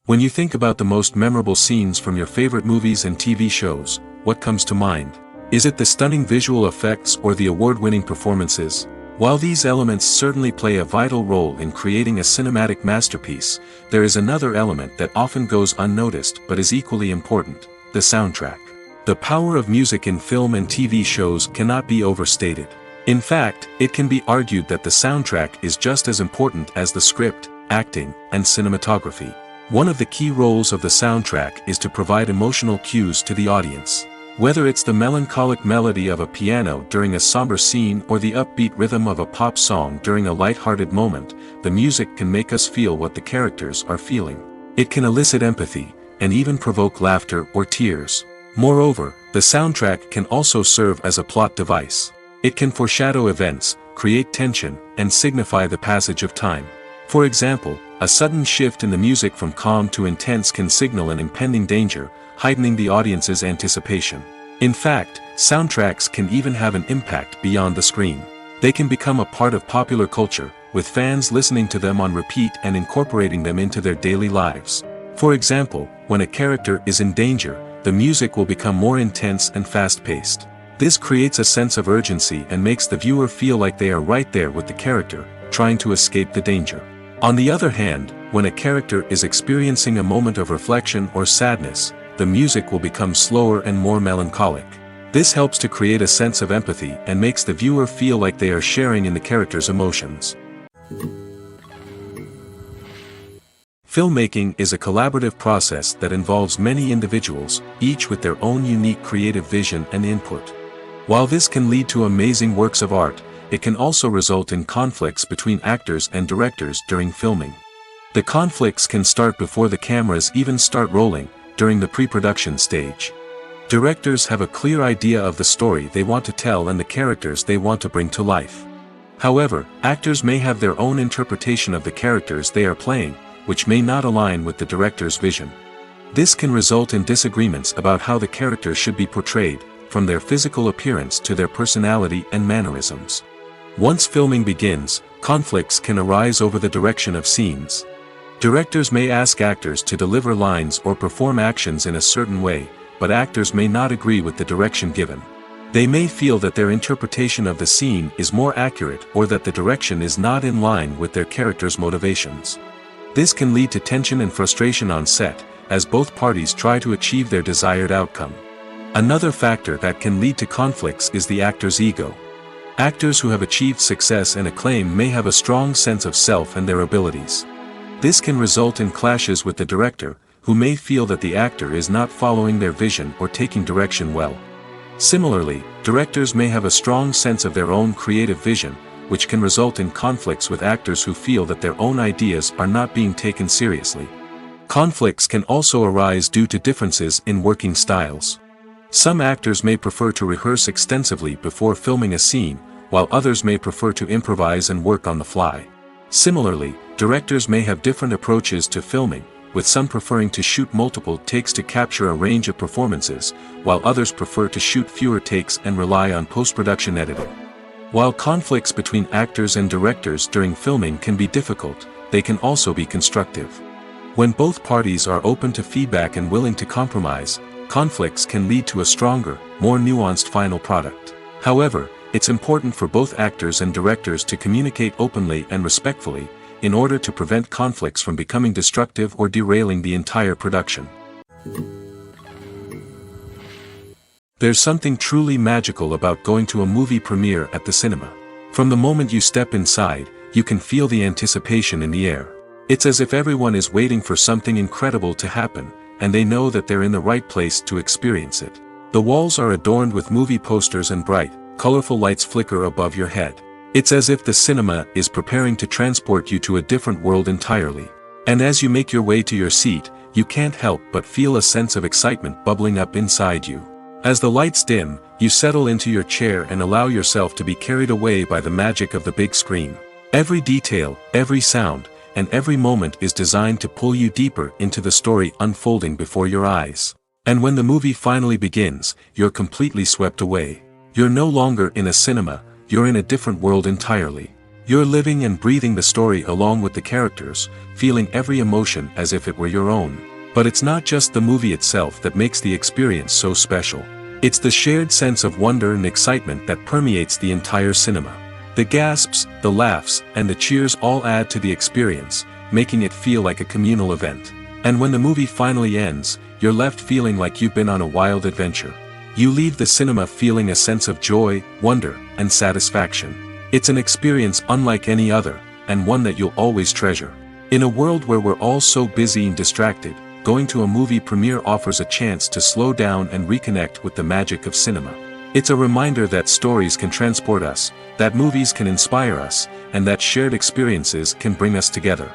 When you think about the most memorable scenes from your favorite movies and TV shows, what comes to mind? Is it the stunning visual effects or the award-winning performances? While these elements certainly play a vital role in creating a cinematic masterpiece, there is another element that often goes unnoticed but is equally important: the soundtrack. The power of music in film and TV shows cannot be overstated. In fact, it can be argued that the soundtrack is just as important as the script, acting, and cinematography. One of the key roles of the soundtrack is to provide emotional cues to the audience. Whether it's the melancholic melody of a piano during a somber scene or the upbeat rhythm of a pop song during a light-hearted moment, the music can make us feel what the characters are feeling. It can elicit empathy, and even provoke laughter or tears. Moreover, the soundtrack can also serve as a plot device. It can foreshadow events, create tension, and signify the passage of time. For example, a sudden shift in the music from calm to intense can signal an impending danger, heightening the audience's anticipation. In fact, soundtracks can even have an impact beyond the screen. They can become a part of popular culture, with fans listening to them on repeat and incorporating them into their daily lives. For example, when a character is in danger, the music will become more intense and fast-paced. This creates a sense of urgency and makes the viewer feel like they are right there with the character, trying to escape the danger. On the other hand, when a character is experiencing a moment of reflection or sadness, the music will become slower and more melancholic. This helps to create a sense of empathy and makes the viewer feel like they are sharing in the character's emotions. Filmmaking is a collaborative process that involves many individuals, each with their own unique creative vision and input. While this can lead to amazing works of art, it can also result in conflicts between actors and directors during filming. The conflicts can start before the cameras even start rolling, during the pre-production stage. Directors have a clear idea of the story they want to tell and the characters they want to bring to life. However, actors may have their own interpretation of the characters they are playing, which may not align with the director's vision. This can result in disagreements about how the characters should be portrayed, from their physical appearance to their personality and mannerisms. Once filming begins, conflicts can arise over the direction of scenes. Directors may ask actors to deliver lines or perform actions in a certain way, but actors may not agree with the direction given. They may feel that their interpretation of the scene is more accurate or that the direction is not in line with their character's motivations. This can lead to tension and frustration on set, as both parties try to achieve their desired outcome. Another factor that can lead to conflicts is the actor's ego. Actors who have achieved success and acclaim may have a strong sense of self and their abilities. This can result in clashes with the director, who may feel that the actor is not following their vision or taking direction well. Similarly, directors may have a strong sense of their own creative vision, which can result in conflicts with actors who feel that their own ideas are not being taken seriously. Conflicts can also arise due to differences in working styles. Some actors may prefer to rehearse extensively before filming a scene, while others may prefer to improvise and work on the fly. Similarly, directors may have different approaches to filming, with some preferring to shoot multiple takes to capture a range of performances, while others prefer to shoot fewer takes and rely on post-production editing. While conflicts between actors and directors during filming can be difficult, they can also be constructive. When both parties are open to feedback and willing to compromise, conflicts can lead to a stronger, more nuanced final product. However, it's important for both actors and directors to communicate openly and respectfully, in order to prevent conflicts from becoming destructive or derailing the entire production. There's something truly magical about going to a movie premiere at the cinema. From the moment you step inside, you can feel the anticipation in the air. It's as if everyone is waiting for something incredible to happen, and they know that they're in the right place to experience it. The walls are adorned with movie posters and bright, colorful lights flicker above your head. It's as if the cinema is preparing to transport you to a different world entirely. And as you make your way to your seat, you can't help but feel a sense of excitement bubbling up inside you. As the lights dim, you settle into your chair and allow yourself to be carried away by the magic of the big screen. Every detail, every sound, and every moment is designed to pull you deeper into the story unfolding before your eyes. And when the movie finally begins, you're completely swept away. You're no longer in a cinema, you're in a different world entirely. You're living and breathing the story along with the characters, feeling every emotion as if it were your own. But it's not just the movie itself that makes the experience so special. It's the shared sense of wonder and excitement that permeates the entire cinema. The gasps, the laughs, and the cheers all add to the experience, making it feel like a communal event. And when the movie finally ends, you're left feeling like you've been on a wild adventure. You leave the cinema feeling a sense of joy, wonder, and satisfaction. It's an experience unlike any other, and one that you'll always treasure. In a world where we're all so busy and distracted, going to a movie premiere offers a chance to slow down and reconnect with the magic of cinema. It's a reminder that stories can transport us, that movies can inspire us, and that shared experiences can bring us together.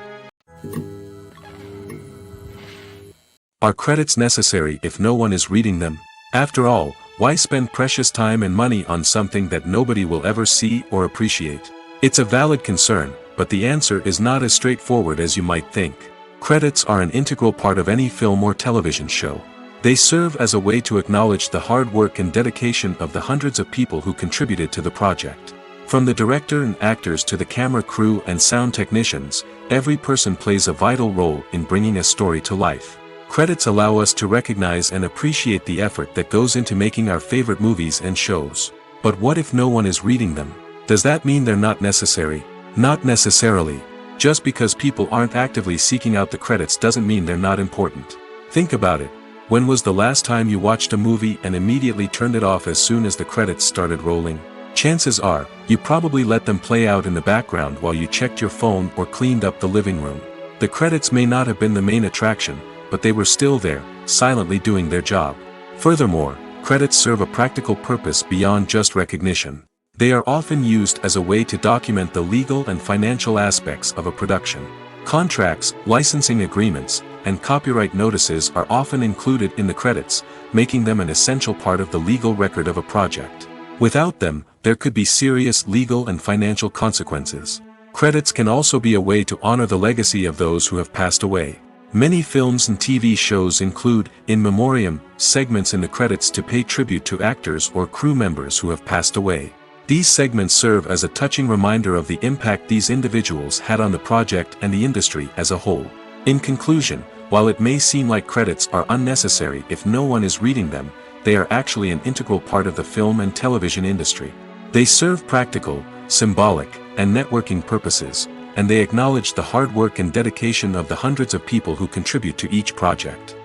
Are credits necessary if no one is reading them? After all, why spend precious time and money on something that nobody will ever see or appreciate? It's a valid concern, but the answer is not as straightforward as you might think. Credits are an integral part of any film or television show. They serve as a way to acknowledge the hard work and dedication of the hundreds of people who contributed to the project. From the director and actors to the camera crew and sound technicians, every person plays a vital role in bringing a story to life. Credits allow us to recognize and appreciate the effort that goes into making our favorite movies and shows. But what if no one is reading them? Does that mean they're not necessary? Not necessarily. Just because people aren't actively seeking out the credits doesn't mean they're not important. Think about it. When was the last time you watched a movie and immediately turned it off as soon as the credits started rolling? Chances are, you probably let them play out in the background while you checked your phone or cleaned up the living room. The credits may not have been the main attraction, but they were still there, silently doing their job. Furthermore, credits serve a practical purpose beyond just recognition. They are often used as a way to document the legal and financial aspects of a production. Contracts, licensing agreements, and copyright notices are often included in the credits, making them an essential part of the legal record of a project. Without them, there could be serious legal and financial consequences. Credits can also be a way to honor the legacy of those who have passed away. Many films and TV shows include, in memoriam, segments in the credits to pay tribute to actors or crew members who have passed away. These segments serve as a touching reminder of the impact these individuals had on the project and the industry as a whole. In conclusion, while it may seem like credits are unnecessary if no one is reading them, they are actually an integral part of the film and television industry. They serve practical, symbolic, and networking purposes, and they acknowledge the hard work and dedication of the hundreds of people who contribute to each project.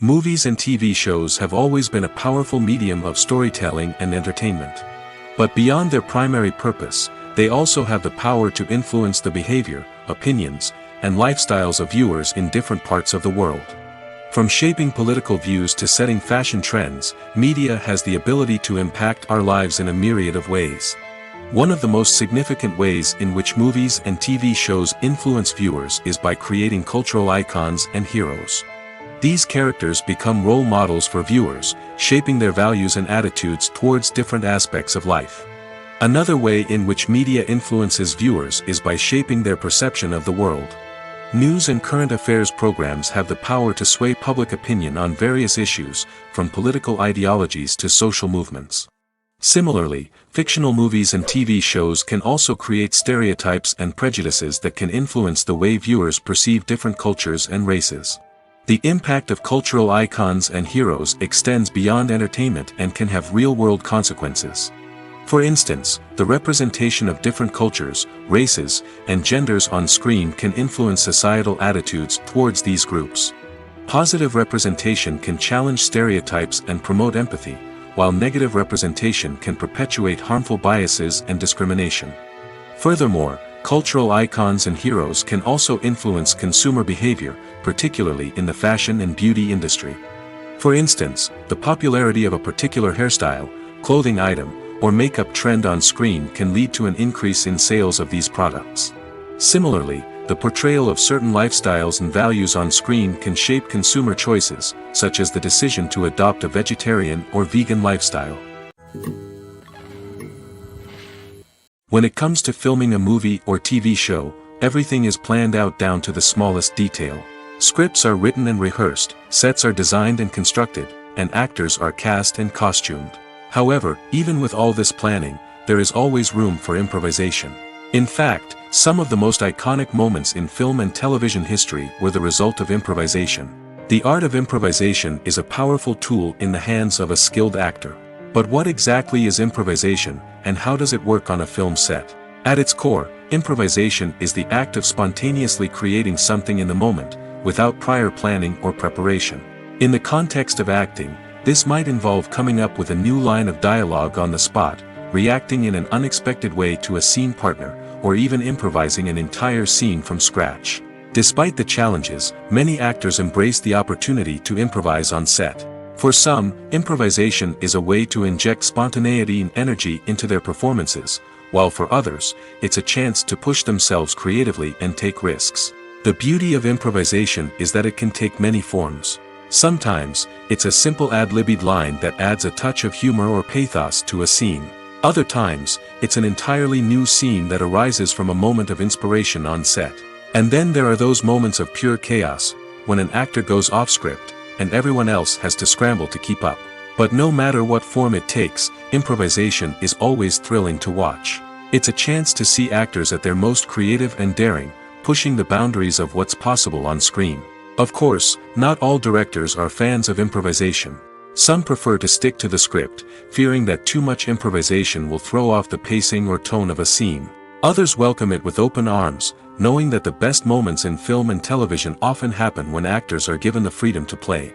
Movies and TV shows have always been a powerful medium of storytelling and entertainment. But beyond their primary purpose, they also have the power to influence the behavior, opinions, and lifestyles of viewers in different parts of the world. From shaping political views to setting fashion trends, media has the ability to impact our lives in a myriad of ways. One of the most significant ways in which movies and TV shows influence viewers is by creating cultural icons and heroes. These characters become role models for viewers, shaping their values and attitudes towards different aspects of life. Another way in which media influences viewers is by shaping their perception of the world. News and current affairs programs have the power to sway public opinion on various issues, from political ideologies to social movements. Similarly, fictional movies and TV shows can also create stereotypes and prejudices that can influence the way viewers perceive different cultures and races. The impact of cultural icons and heroes extends beyond entertainment and can have real-world consequences. For instance, the representation of different cultures, races, and genders on screen can influence societal attitudes towards these groups. Positive representation can challenge stereotypes and promote empathy, while negative representation can perpetuate harmful biases and discrimination. Furthermore, cultural icons and heroes can also influence consumer behavior, particularly in the fashion and beauty industry. For instance, the popularity of a particular hairstyle, clothing item, or makeup trend on screen can lead to an increase in sales of these products. Similarly, the portrayal of certain lifestyles and values on screen can shape consumer choices, such as the decision to adopt a vegetarian or vegan lifestyle. When it comes to filming a movie or TV show, everything is planned out down to the smallest detail. Scripts are written and rehearsed, sets are designed and constructed, and actors are cast and costumed. However, even with all this planning, there is always room for improvisation. In fact, some of the most iconic moments in film and television history were the result of improvisation. The art of improvisation is a powerful tool in the hands of a skilled actor. But what exactly is improvisation, and how does it work on a film set? At its core, improvisation is the act of spontaneously creating something in the moment, without prior planning or preparation. In the context of acting, this might involve coming up with a new line of dialogue on the spot, reacting in an unexpected way to a scene partner, or even improvising an entire scene from scratch. Despite the challenges, many actors embrace the opportunity to improvise on set. For some, improvisation is a way to inject spontaneity and energy into their performances, while for others, it's a chance to push themselves creatively and take risks. The beauty of improvisation is that it can take many forms. Sometimes, it's a simple ad-libbed line that adds a touch of humor or pathos to a scene. Other times, it's an entirely new scene that arises from a moment of inspiration on set. And then there are those moments of pure chaos, when an actor goes off script, and everyone else has to scramble to keep up. But no matter what form it takes, improvisation is always thrilling to watch. It's a chance to see actors at their most creative and daring, pushing the boundaries of what's possible on screen. Of course, not all directors are fans of improvisation. Some prefer to stick to the script, fearing that too much improvisation will throw off the pacing or tone of a scene. Others welcome it with open arms, knowing that the best moments in film and television often happen when actors are given the freedom to play.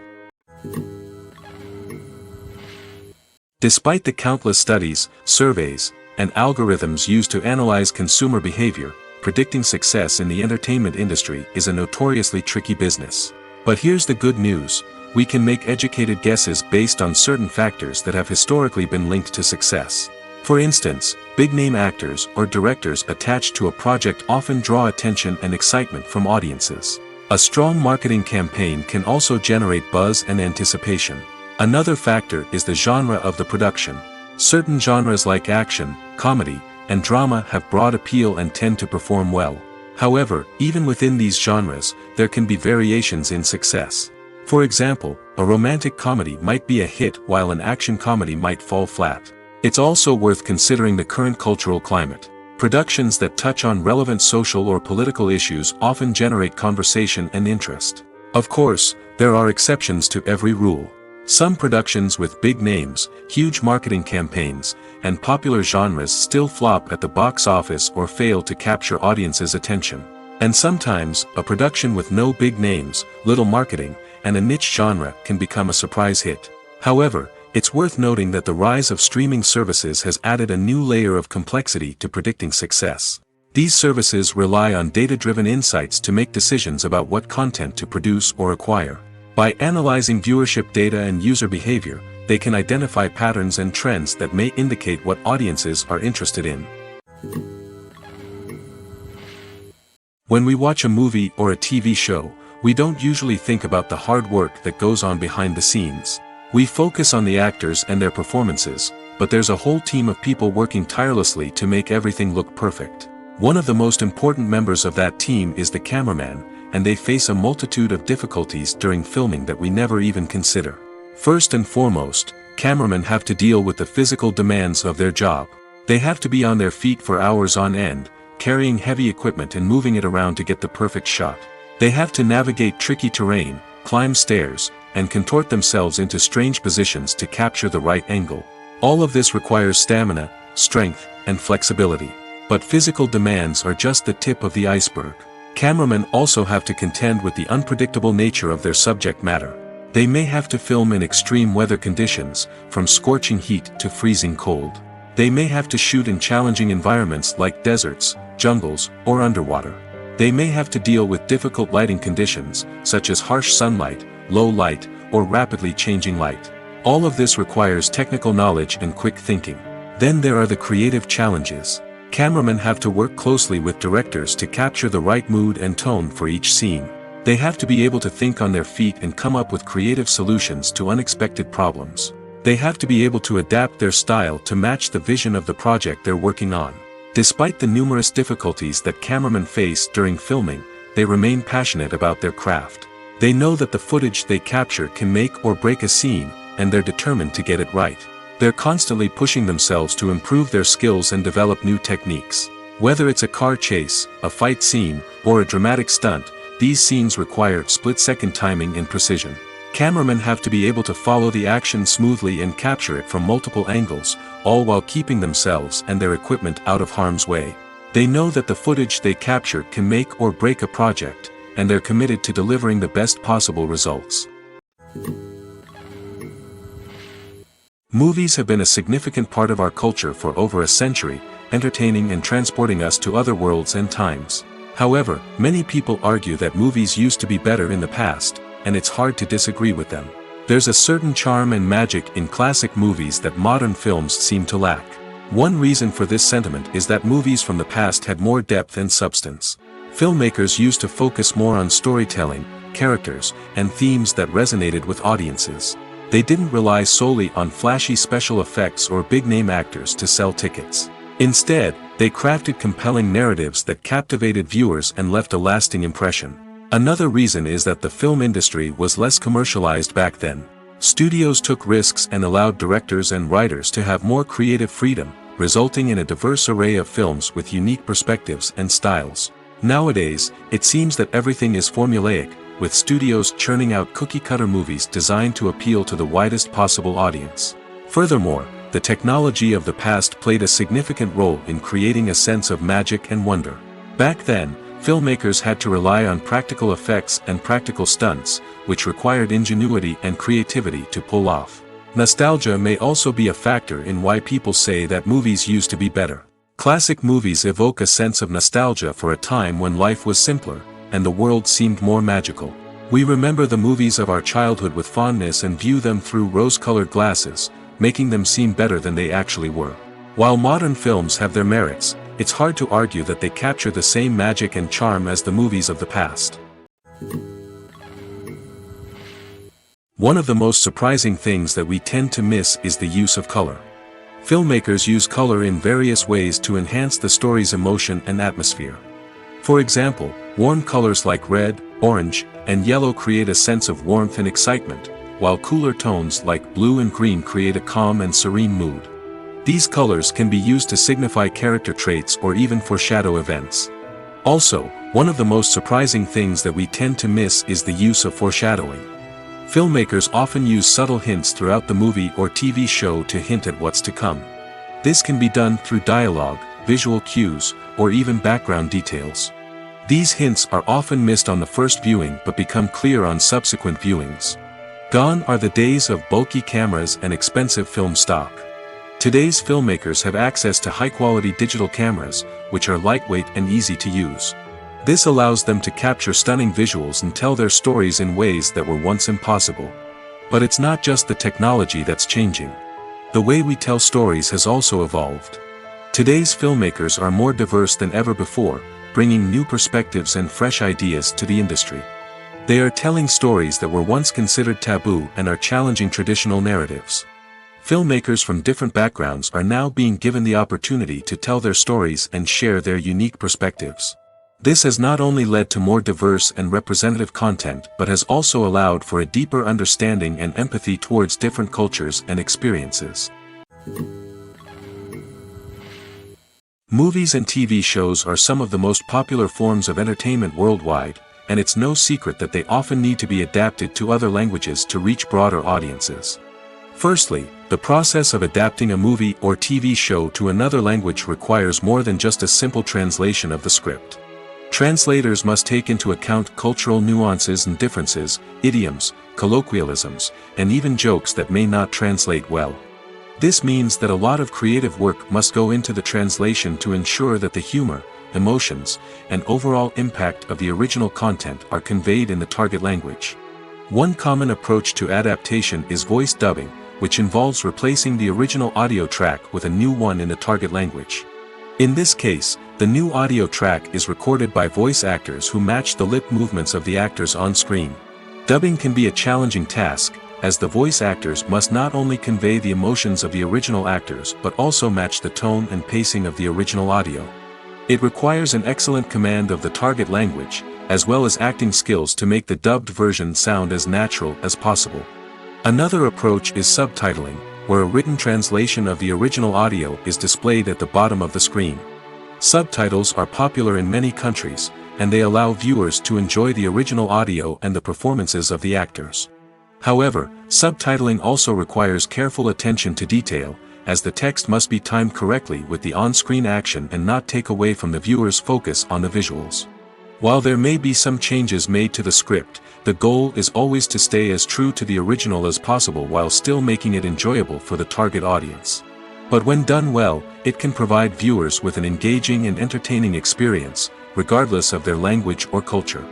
Despite the countless studies, surveys, and algorithms used to analyze consumer behavior, predicting success in the entertainment industry is a notoriously tricky business. But here's the good news: we can make educated guesses based on certain factors that have historically been linked to success. For instance, big-name actors or directors attached to a project often draw attention and excitement from audiences. A strong marketing campaign can also generate buzz and anticipation. Another factor is the genre of the production. Certain genres like action, comedy, and drama have broad appeal and tend to perform well. However, even within these genres, there can be variations in success. For example, a romantic comedy might be a hit while an action comedy might fall flat. It's also worth considering the current cultural climate. Productions that touch on relevant social or political issues often generate conversation and interest. Of course, there are exceptions to every rule. Some productions with big names, huge marketing campaigns, and popular genres still flop at the box office or fail to capture audiences' attention. And sometimes, a production with no big names, little marketing, and a niche genre can become a surprise hit. However, it's worth noting that the rise of streaming services has added a new layer of complexity to predicting success. These services rely on data-driven insights to make decisions about what content to produce or acquire. By analyzing viewership data and user behavior, they can identify patterns and trends that may indicate what audiences are interested in. When we watch a movie or a TV show, we don't usually think about the hard work that goes on behind the scenes. We focus on the actors and their performances, but there's a whole team of people working tirelessly to make everything look perfect. One of the most important members of that team is the cameraman, and they face a multitude of difficulties during filming that we never even consider. First and foremost, cameramen have to deal with the physical demands of their job. They have to be on their feet for hours on end, carrying heavy equipment and moving it around to get the perfect shot. They have to navigate tricky terrain, climb stairs, and contort themselves into strange positions to capture the right angle. All of this requires stamina, strength, and flexibility. But physical demands are just the tip of the iceberg. Cameramen also have to contend with the unpredictable nature of their subject matter. They may have to film in extreme weather conditions, from scorching heat to freezing cold. They may have to shoot in challenging environments like deserts, jungles, or underwater. They may have to deal with difficult lighting conditions, such as harsh sunlight, low light, or rapidly changing light. All of this requires technical knowledge and quick thinking. Then there are the creative challenges. Cameramen have to work closely with directors to capture the right mood and tone for each scene. They have to be able to think on their feet and come up with creative solutions to unexpected problems. They have to be able to adapt their style to match the vision of the project they're working on. Despite the numerous difficulties that cameramen face during filming, they remain passionate about their craft. They know that the footage they capture can make or break a scene, and they're determined to get it right. They're constantly pushing themselves to improve their skills and develop new techniques. Whether it's a car chase, a fight scene, or a dramatic stunt, these scenes require split-second timing and precision. Cameramen have to be able to follow the action smoothly and capture it from multiple angles, all while keeping themselves and their equipment out of harm's way. They know that the footage they capture can make or break a project, and they're committed to delivering the best possible results. Movies have been a significant part of our culture for over a century, entertaining and transporting us to other worlds and times. However, many people argue that movies used to be better in the past, and it's hard to disagree with them. There's a certain charm and magic in classic movies that modern films seem to lack. One reason for this sentiment is that movies from the past had more depth and substance. Filmmakers used to focus more on storytelling, characters, and themes that resonated with audiences. They didn't rely solely on flashy special effects or big-name actors to sell tickets. Instead, they crafted compelling narratives that captivated viewers and left a lasting impression. Another reason is that the film industry was less commercialized back then. Studios took risks and allowed directors and writers to have more creative freedom, resulting in a diverse array of films with unique perspectives and styles. Nowadays, it seems that everything is formulaic, with studios churning out cookie-cutter movies designed to appeal to the widest possible audience. Furthermore, the technology of the past played a significant role in creating a sense of magic and wonder. Back then, filmmakers had to rely on practical effects and practical stunts, which required ingenuity and creativity to pull off. Nostalgia may also be a factor in why people say that movies used to be better. Classic movies evoke a sense of nostalgia for a time when life was simpler, and the world seemed more magical. We remember the movies of our childhood with fondness and view them through rose-colored glasses, making them seem better than they actually were. While modern films have their merits, it's hard to argue that they capture the same magic and charm as the movies of the past. One of the most surprising things that we tend to miss is the use of color. Filmmakers use color in various ways to enhance the story's emotion and atmosphere. For example, warm colors like red, orange, and yellow create a sense of warmth and excitement, while cooler tones like blue and green create a calm and serene mood. These colors can be used to signify character traits or even foreshadow events. Also, one of the most surprising things that we tend to miss is the use of foreshadowing. Filmmakers often use subtle hints throughout the movie or TV show to hint at what's to come. This can be done through dialogue, visual cues, or even background details. These hints are often missed on the first viewing but become clear on subsequent viewings. Gone are the days of bulky cameras and expensive film stock. Today's filmmakers have access to high-quality digital cameras, which are lightweight and easy to use. This allows them to capture stunning visuals and tell their stories in ways that were once impossible. But it's not just the technology that's changing. The way we tell stories has also evolved. Today's filmmakers are more diverse than ever before, bringing new perspectives and fresh ideas to the industry. They are telling stories that were once considered taboo and are challenging traditional narratives. Filmmakers from different backgrounds are now being given the opportunity to tell their stories and share their unique perspectives. This has not only led to more diverse and representative content but has also allowed for a deeper understanding and empathy towards different cultures and experiences. Movies and TV shows are some of the most popular forms of entertainment worldwide, and it's no secret that they often need to be adapted to other languages to reach broader audiences. Firstly, the process of adapting a movie or TV show to another language requires more than just a simple translation of the script. Translators must take into account cultural nuances and differences, idioms, colloquialisms, and even jokes that may not translate well. This means that a lot of creative work must go into the translation to ensure that the humor, emotions, and overall impact of the original content are conveyed in the target language. One common approach to adaptation is voice dubbing, which involves replacing the original audio track with a new one in the target language. In this case, the new audio track is recorded by voice actors who match the lip movements of the actors on screen. Dubbing can be a challenging task, as the voice actors must not only convey the emotions of the original actors but also match the tone and pacing of the original audio. It requires an excellent command of the target language, as well as acting skills to make the dubbed version sound as natural as possible. Another approach is subtitling, where a written translation of the original audio is displayed at the bottom of the screen. Subtitles are popular in many countries, and they allow viewers to enjoy the original audio and the performances of the actors. However, subtitling also requires careful attention to detail, as the text must be timed correctly with the on-screen action and not take away from the viewer's focus on the visuals. While there may be some changes made to the script, the goal is always to stay as true to the original as possible while still making it enjoyable for the target audience. But when done well, it can provide viewers with an engaging and entertaining experience, regardless of their language or culture.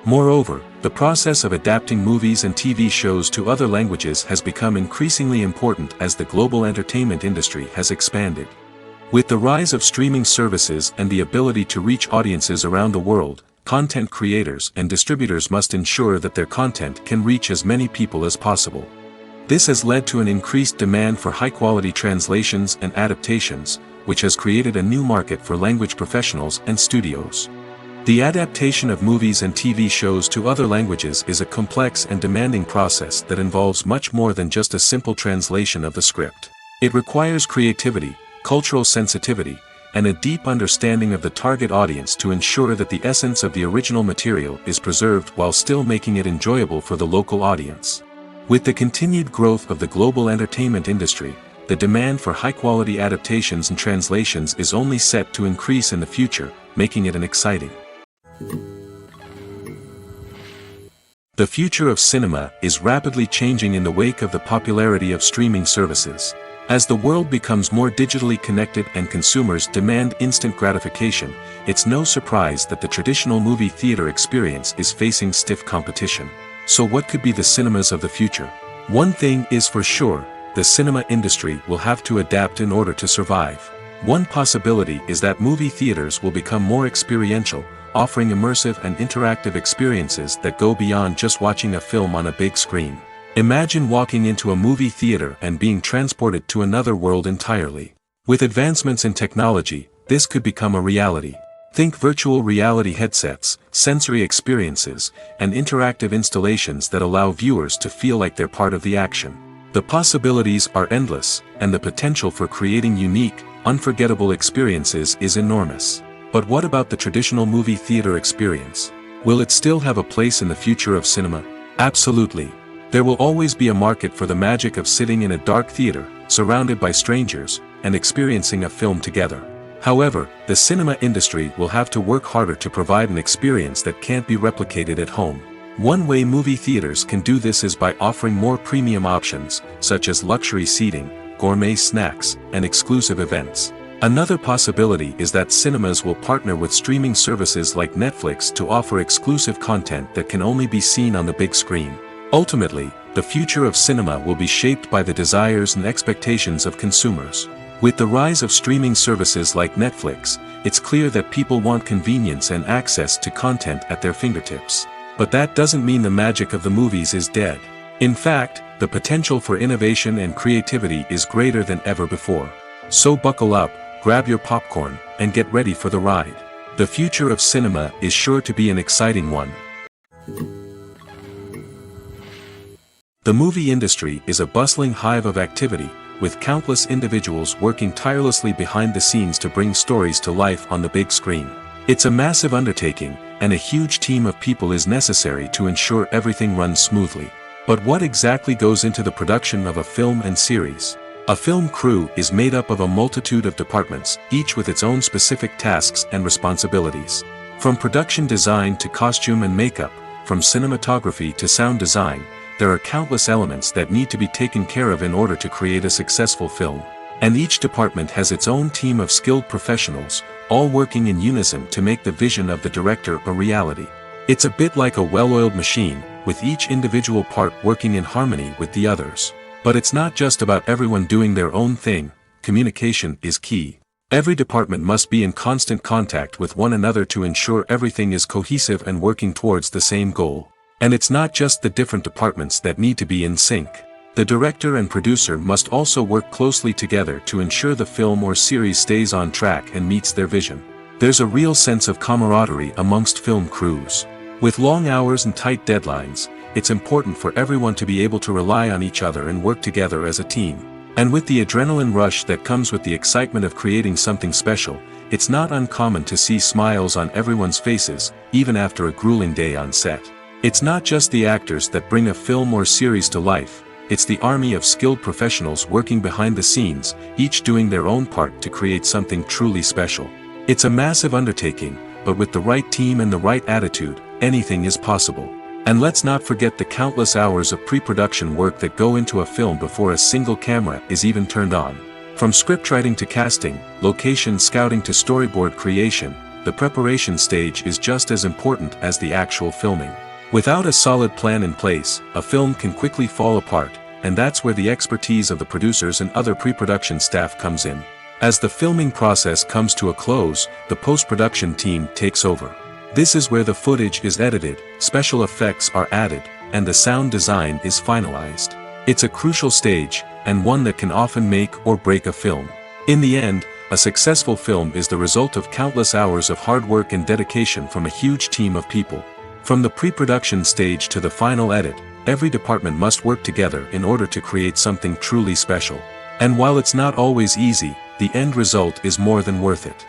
Moreover, the process of adapting movies and TV shows to other languages has become increasingly important as the global entertainment industry has expanded. With the rise of streaming services and the ability to reach audiences around the world, content creators and distributors must ensure that their content can reach as many people as possible. This has led to an increased demand for high-quality translations and adaptations, which has created a new market for language professionals and studios. The adaptation of movies and TV shows to other languages is a complex and demanding process that involves much more than just a simple translation of the script. It requires creativity, cultural sensitivity, and a deep understanding of the target audience to ensure that the essence of the original material is preserved while still making it enjoyable for the local audience. With the continued growth of the global entertainment industry, the demand for high-quality adaptations and translations is only set to increase in the future, making it an exciting. The future of cinema is rapidly changing in the wake of the popularity of streaming services. As the world becomes more digitally connected and consumers demand instant gratification, it's no surprise that the traditional movie theater experience is facing stiff competition. So what could be the cinemas of the future? One thing is for sure, the cinema industry will have to adapt in order to survive. One possibility is that movie theaters will become more experiential, offering immersive and interactive experiences that go beyond just watching a film on a big screen. Imagine walking into a movie theater and being transported to another world entirely. With advancements in technology, this could become a reality. Think virtual reality headsets, sensory experiences, and interactive installations that allow viewers to feel like they're part of the action. The possibilities are endless, and the potential for creating unique, unforgettable experiences is enormous. But what about the traditional movie theater experience? Will it still have a place in the future of cinema? Absolutely. There will always be a market for the magic of sitting in a dark theater, surrounded by strangers, and experiencing a film together. However, the cinema industry will have to work harder to provide an experience that can't be replicated at home. One way movie theaters can do this is by offering more premium options, such as luxury seating, gourmet snacks, and exclusive events. Another possibility is that cinemas will partner with streaming services like Netflix to offer exclusive content that can only be seen on the big screen. Ultimately, the future of cinema will be shaped by the desires and expectations of consumers. With the rise of streaming services like Netflix, it's clear that people want convenience and access to content at their fingertips. But that doesn't mean the magic of the movies is dead. In fact, the potential for innovation and creativity is greater than ever before. So buckle up, grab your popcorn, and get ready for the ride. The future of cinema is sure to be an exciting one. The movie industry is a bustling hive of activity, with countless individuals working tirelessly behind the scenes to bring stories to life on the big screen. It's a massive undertaking, and a huge team of people is necessary to ensure everything runs smoothly. But what exactly goes into the production of a film and series? A film crew is made up of a multitude of departments, each with its own specific tasks and responsibilities. From production design to costume and makeup, from cinematography to sound design, there are countless elements that need to be taken care of in order to create a successful film. And each department has its own team of skilled professionals, all working in unison to make the vision of the director a reality. It's a bit like a well-oiled machine, with each individual part working in harmony with the others. But it's not just about everyone doing their own thing, communication is key. Every department must be in constant contact with one another to ensure everything is cohesive and working towards the same goal. And it's not just the different departments that need to be in sync. The director and producer must also work closely together to ensure the film or series stays on track and meets their vision. There's a real sense of camaraderie amongst film crews. With long hours and tight deadlines, it's important for everyone to be able to rely on each other and work together as a team. And with the adrenaline rush that comes with the excitement of creating something special, it's not uncommon to see smiles on everyone's faces, even after a grueling day on set. It's not just the actors that bring a film or series to life, it's the army of skilled professionals working behind the scenes, each doing their own part to create something truly special. It's a massive undertaking, but with the right team and the right attitude, anything is possible. And let's not forget the countless hours of pre-production work that go into a film before a single camera is even turned on. From scriptwriting to casting, location scouting to storyboard creation, the preparation stage is just as important as the actual filming. Without a solid plan in place, a film can quickly fall apart, and that's where the expertise of the producers and other pre-production staff comes in. As the filming process comes to a close, the post-production team takes over. This is where the footage is edited, special effects are added, and the sound design is finalized. It's a crucial stage, and one that can often make or break a film. In the end, a successful film is the result of countless hours of hard work and dedication from a huge team of people. From the pre-production stage to the final edit, every department must work together in order to create something truly special. And while it's not always easy, the end result is more than worth it.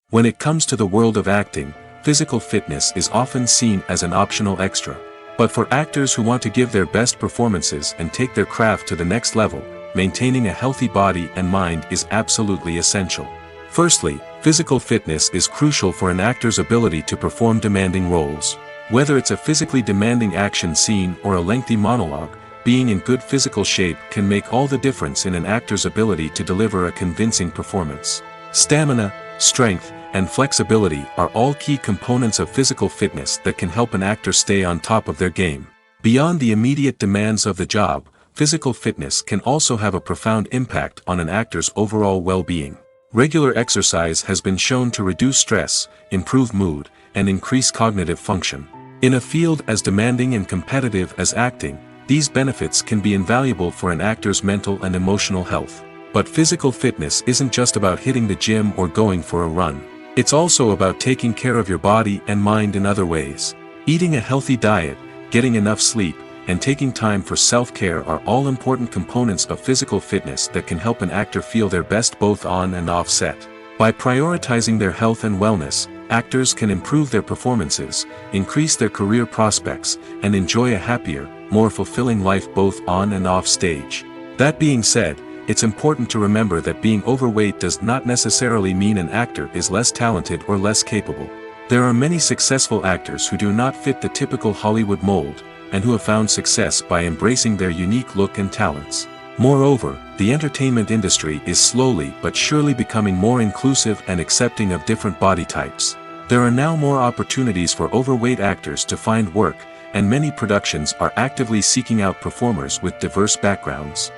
When it comes to the world of acting, physical fitness is often seen as an optional extra. But for actors who want to give their best performances and take their craft to the next level, maintaining a healthy body and mind is absolutely essential. Firstly, physical fitness is crucial for an actor's ability to perform demanding roles. Whether it's a physically demanding action scene or a lengthy monologue, being in good physical shape can make all the difference in an actor's ability to deliver a convincing performance. Stamina, strength, and flexibility are all key components of physical fitness that can help an actor stay on top of their game. Beyond the immediate demands of the job, physical fitness can also have a profound impact on an actor's overall well-being. Regular exercise has been shown to reduce stress, improve mood, and increase cognitive function. In a field as demanding and competitive as acting, these benefits can be invaluable for an actor's mental and emotional health. But physical fitness isn't just about hitting the gym or going for a run. It's also about taking care of your body and mind in other ways. Eating a healthy diet, getting enough sleep, and taking time for self-care are all important components of physical fitness that can help an actor feel their best both on and off set. By prioritizing their health and wellness, actors can improve their performances, increase their career prospects, and enjoy a happier, more fulfilling life both on and off stage. That being said, it's important to remember that being overweight does not necessarily mean an actor is less talented or less capable. There are many successful actors who do not fit the typical Hollywood mold, and who have found success by embracing their unique look and talents. Moreover, the entertainment industry is slowly but surely becoming more inclusive and accepting of different body types. There are now more opportunities for overweight actors to find work, and many productions are actively seeking out performers with diverse backgrounds.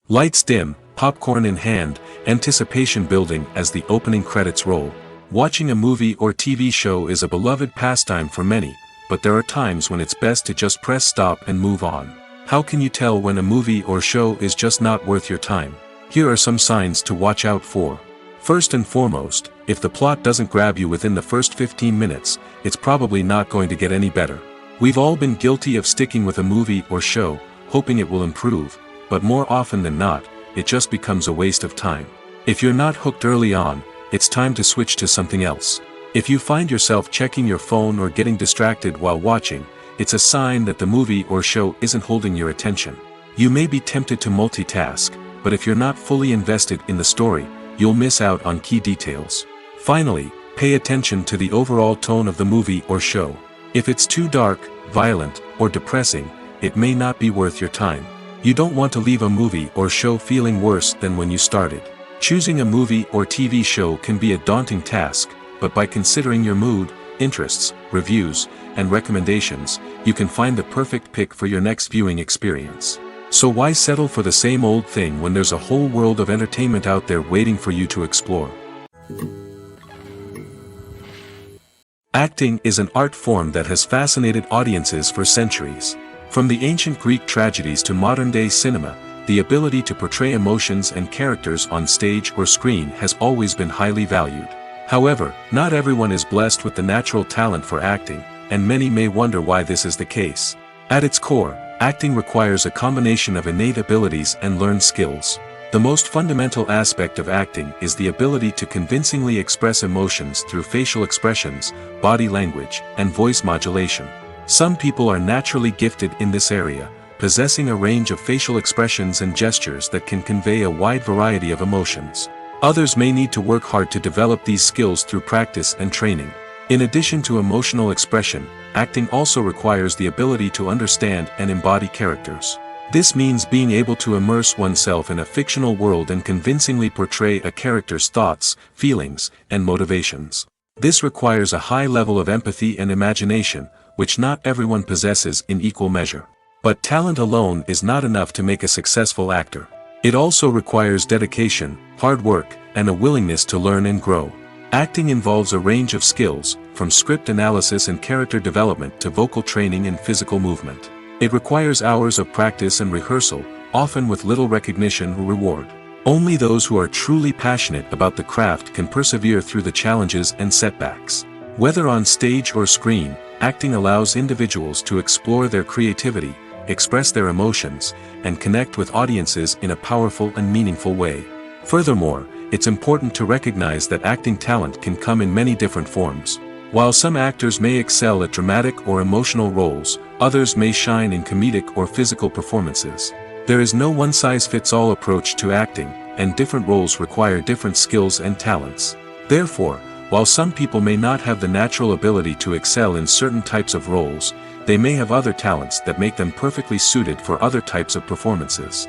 Lights dim, popcorn in hand, anticipation building as the opening credits roll. Watching a movie or TV show is a beloved pastime for many, but there are times when it's best to just press stop and move on. How can you tell when a movie or show is just not worth your time? Here are some signs to watch out for. First and foremost, if the plot doesn't grab you within the first 15 minutes, it's probably not going to get any better. We've all been guilty of sticking with a movie or show, hoping it will improve, but more often than not, it just becomes a waste of time. If you're not hooked early on, it's time to switch to something else. If you find yourself checking your phone or getting distracted while watching, it's a sign that the movie or show isn't holding your attention. You may be tempted to multitask, but if you're not fully invested in the story, you'll miss out on key details. Finally, pay attention to the overall tone of the movie or show. If it's too dark, violent, or depressing, it may not be worth your time. You don't want to leave a movie or show feeling worse than when you started. Choosing a movie or TV show can be a daunting task, but by considering your mood, interests, reviews, and recommendations, you can find the perfect pick for your next viewing experience. So why settle for the same old thing when there's a whole world of entertainment out there waiting for you to explore? Acting is an art form that has fascinated audiences for centuries. From the ancient Greek tragedies to modern-day cinema, the ability to portray emotions and characters on stage or screen has always been highly valued. However, not everyone is blessed with the natural talent for acting, and many may wonder why this is the case. At its core, acting requires a combination of innate abilities and learned skills. The most fundamental aspect of acting is the ability to convincingly express emotions through facial expressions, body language, and voice modulation. Some people are naturally gifted in this area, possessing a range of facial expressions and gestures that can convey a wide variety of emotions. Others may need to work hard to develop these skills through practice and training. In addition to emotional expression, acting also requires the ability to understand and embody characters. This means being able to immerse oneself in a fictional world and convincingly portray a character's thoughts, feelings, and motivations. This requires a high level of empathy and imagination, which not everyone possesses in equal measure. But talent alone is not enough to make a successful actor. It also requires dedication, hard work, and a willingness to learn and grow. Acting involves a range of skills, from script analysis and character development to vocal training and physical movement. It requires hours of practice and rehearsal, often with little recognition or reward. Only those who are truly passionate about the craft can persevere through the challenges and setbacks. Whether on stage or screen, acting allows individuals to explore their creativity, express their emotions, and connect with audiences in a powerful and meaningful way. Furthermore, it's important to recognize that acting talent can come in many different forms. While some actors may excel at dramatic or emotional roles, others may shine in comedic or physical performances. There is no one-size-fits-all approach to acting, and different roles require different skills and talents. Therefore, while some people may not have the natural ability to excel in certain types of roles, they may have other talents that make them perfectly suited for other types of performances.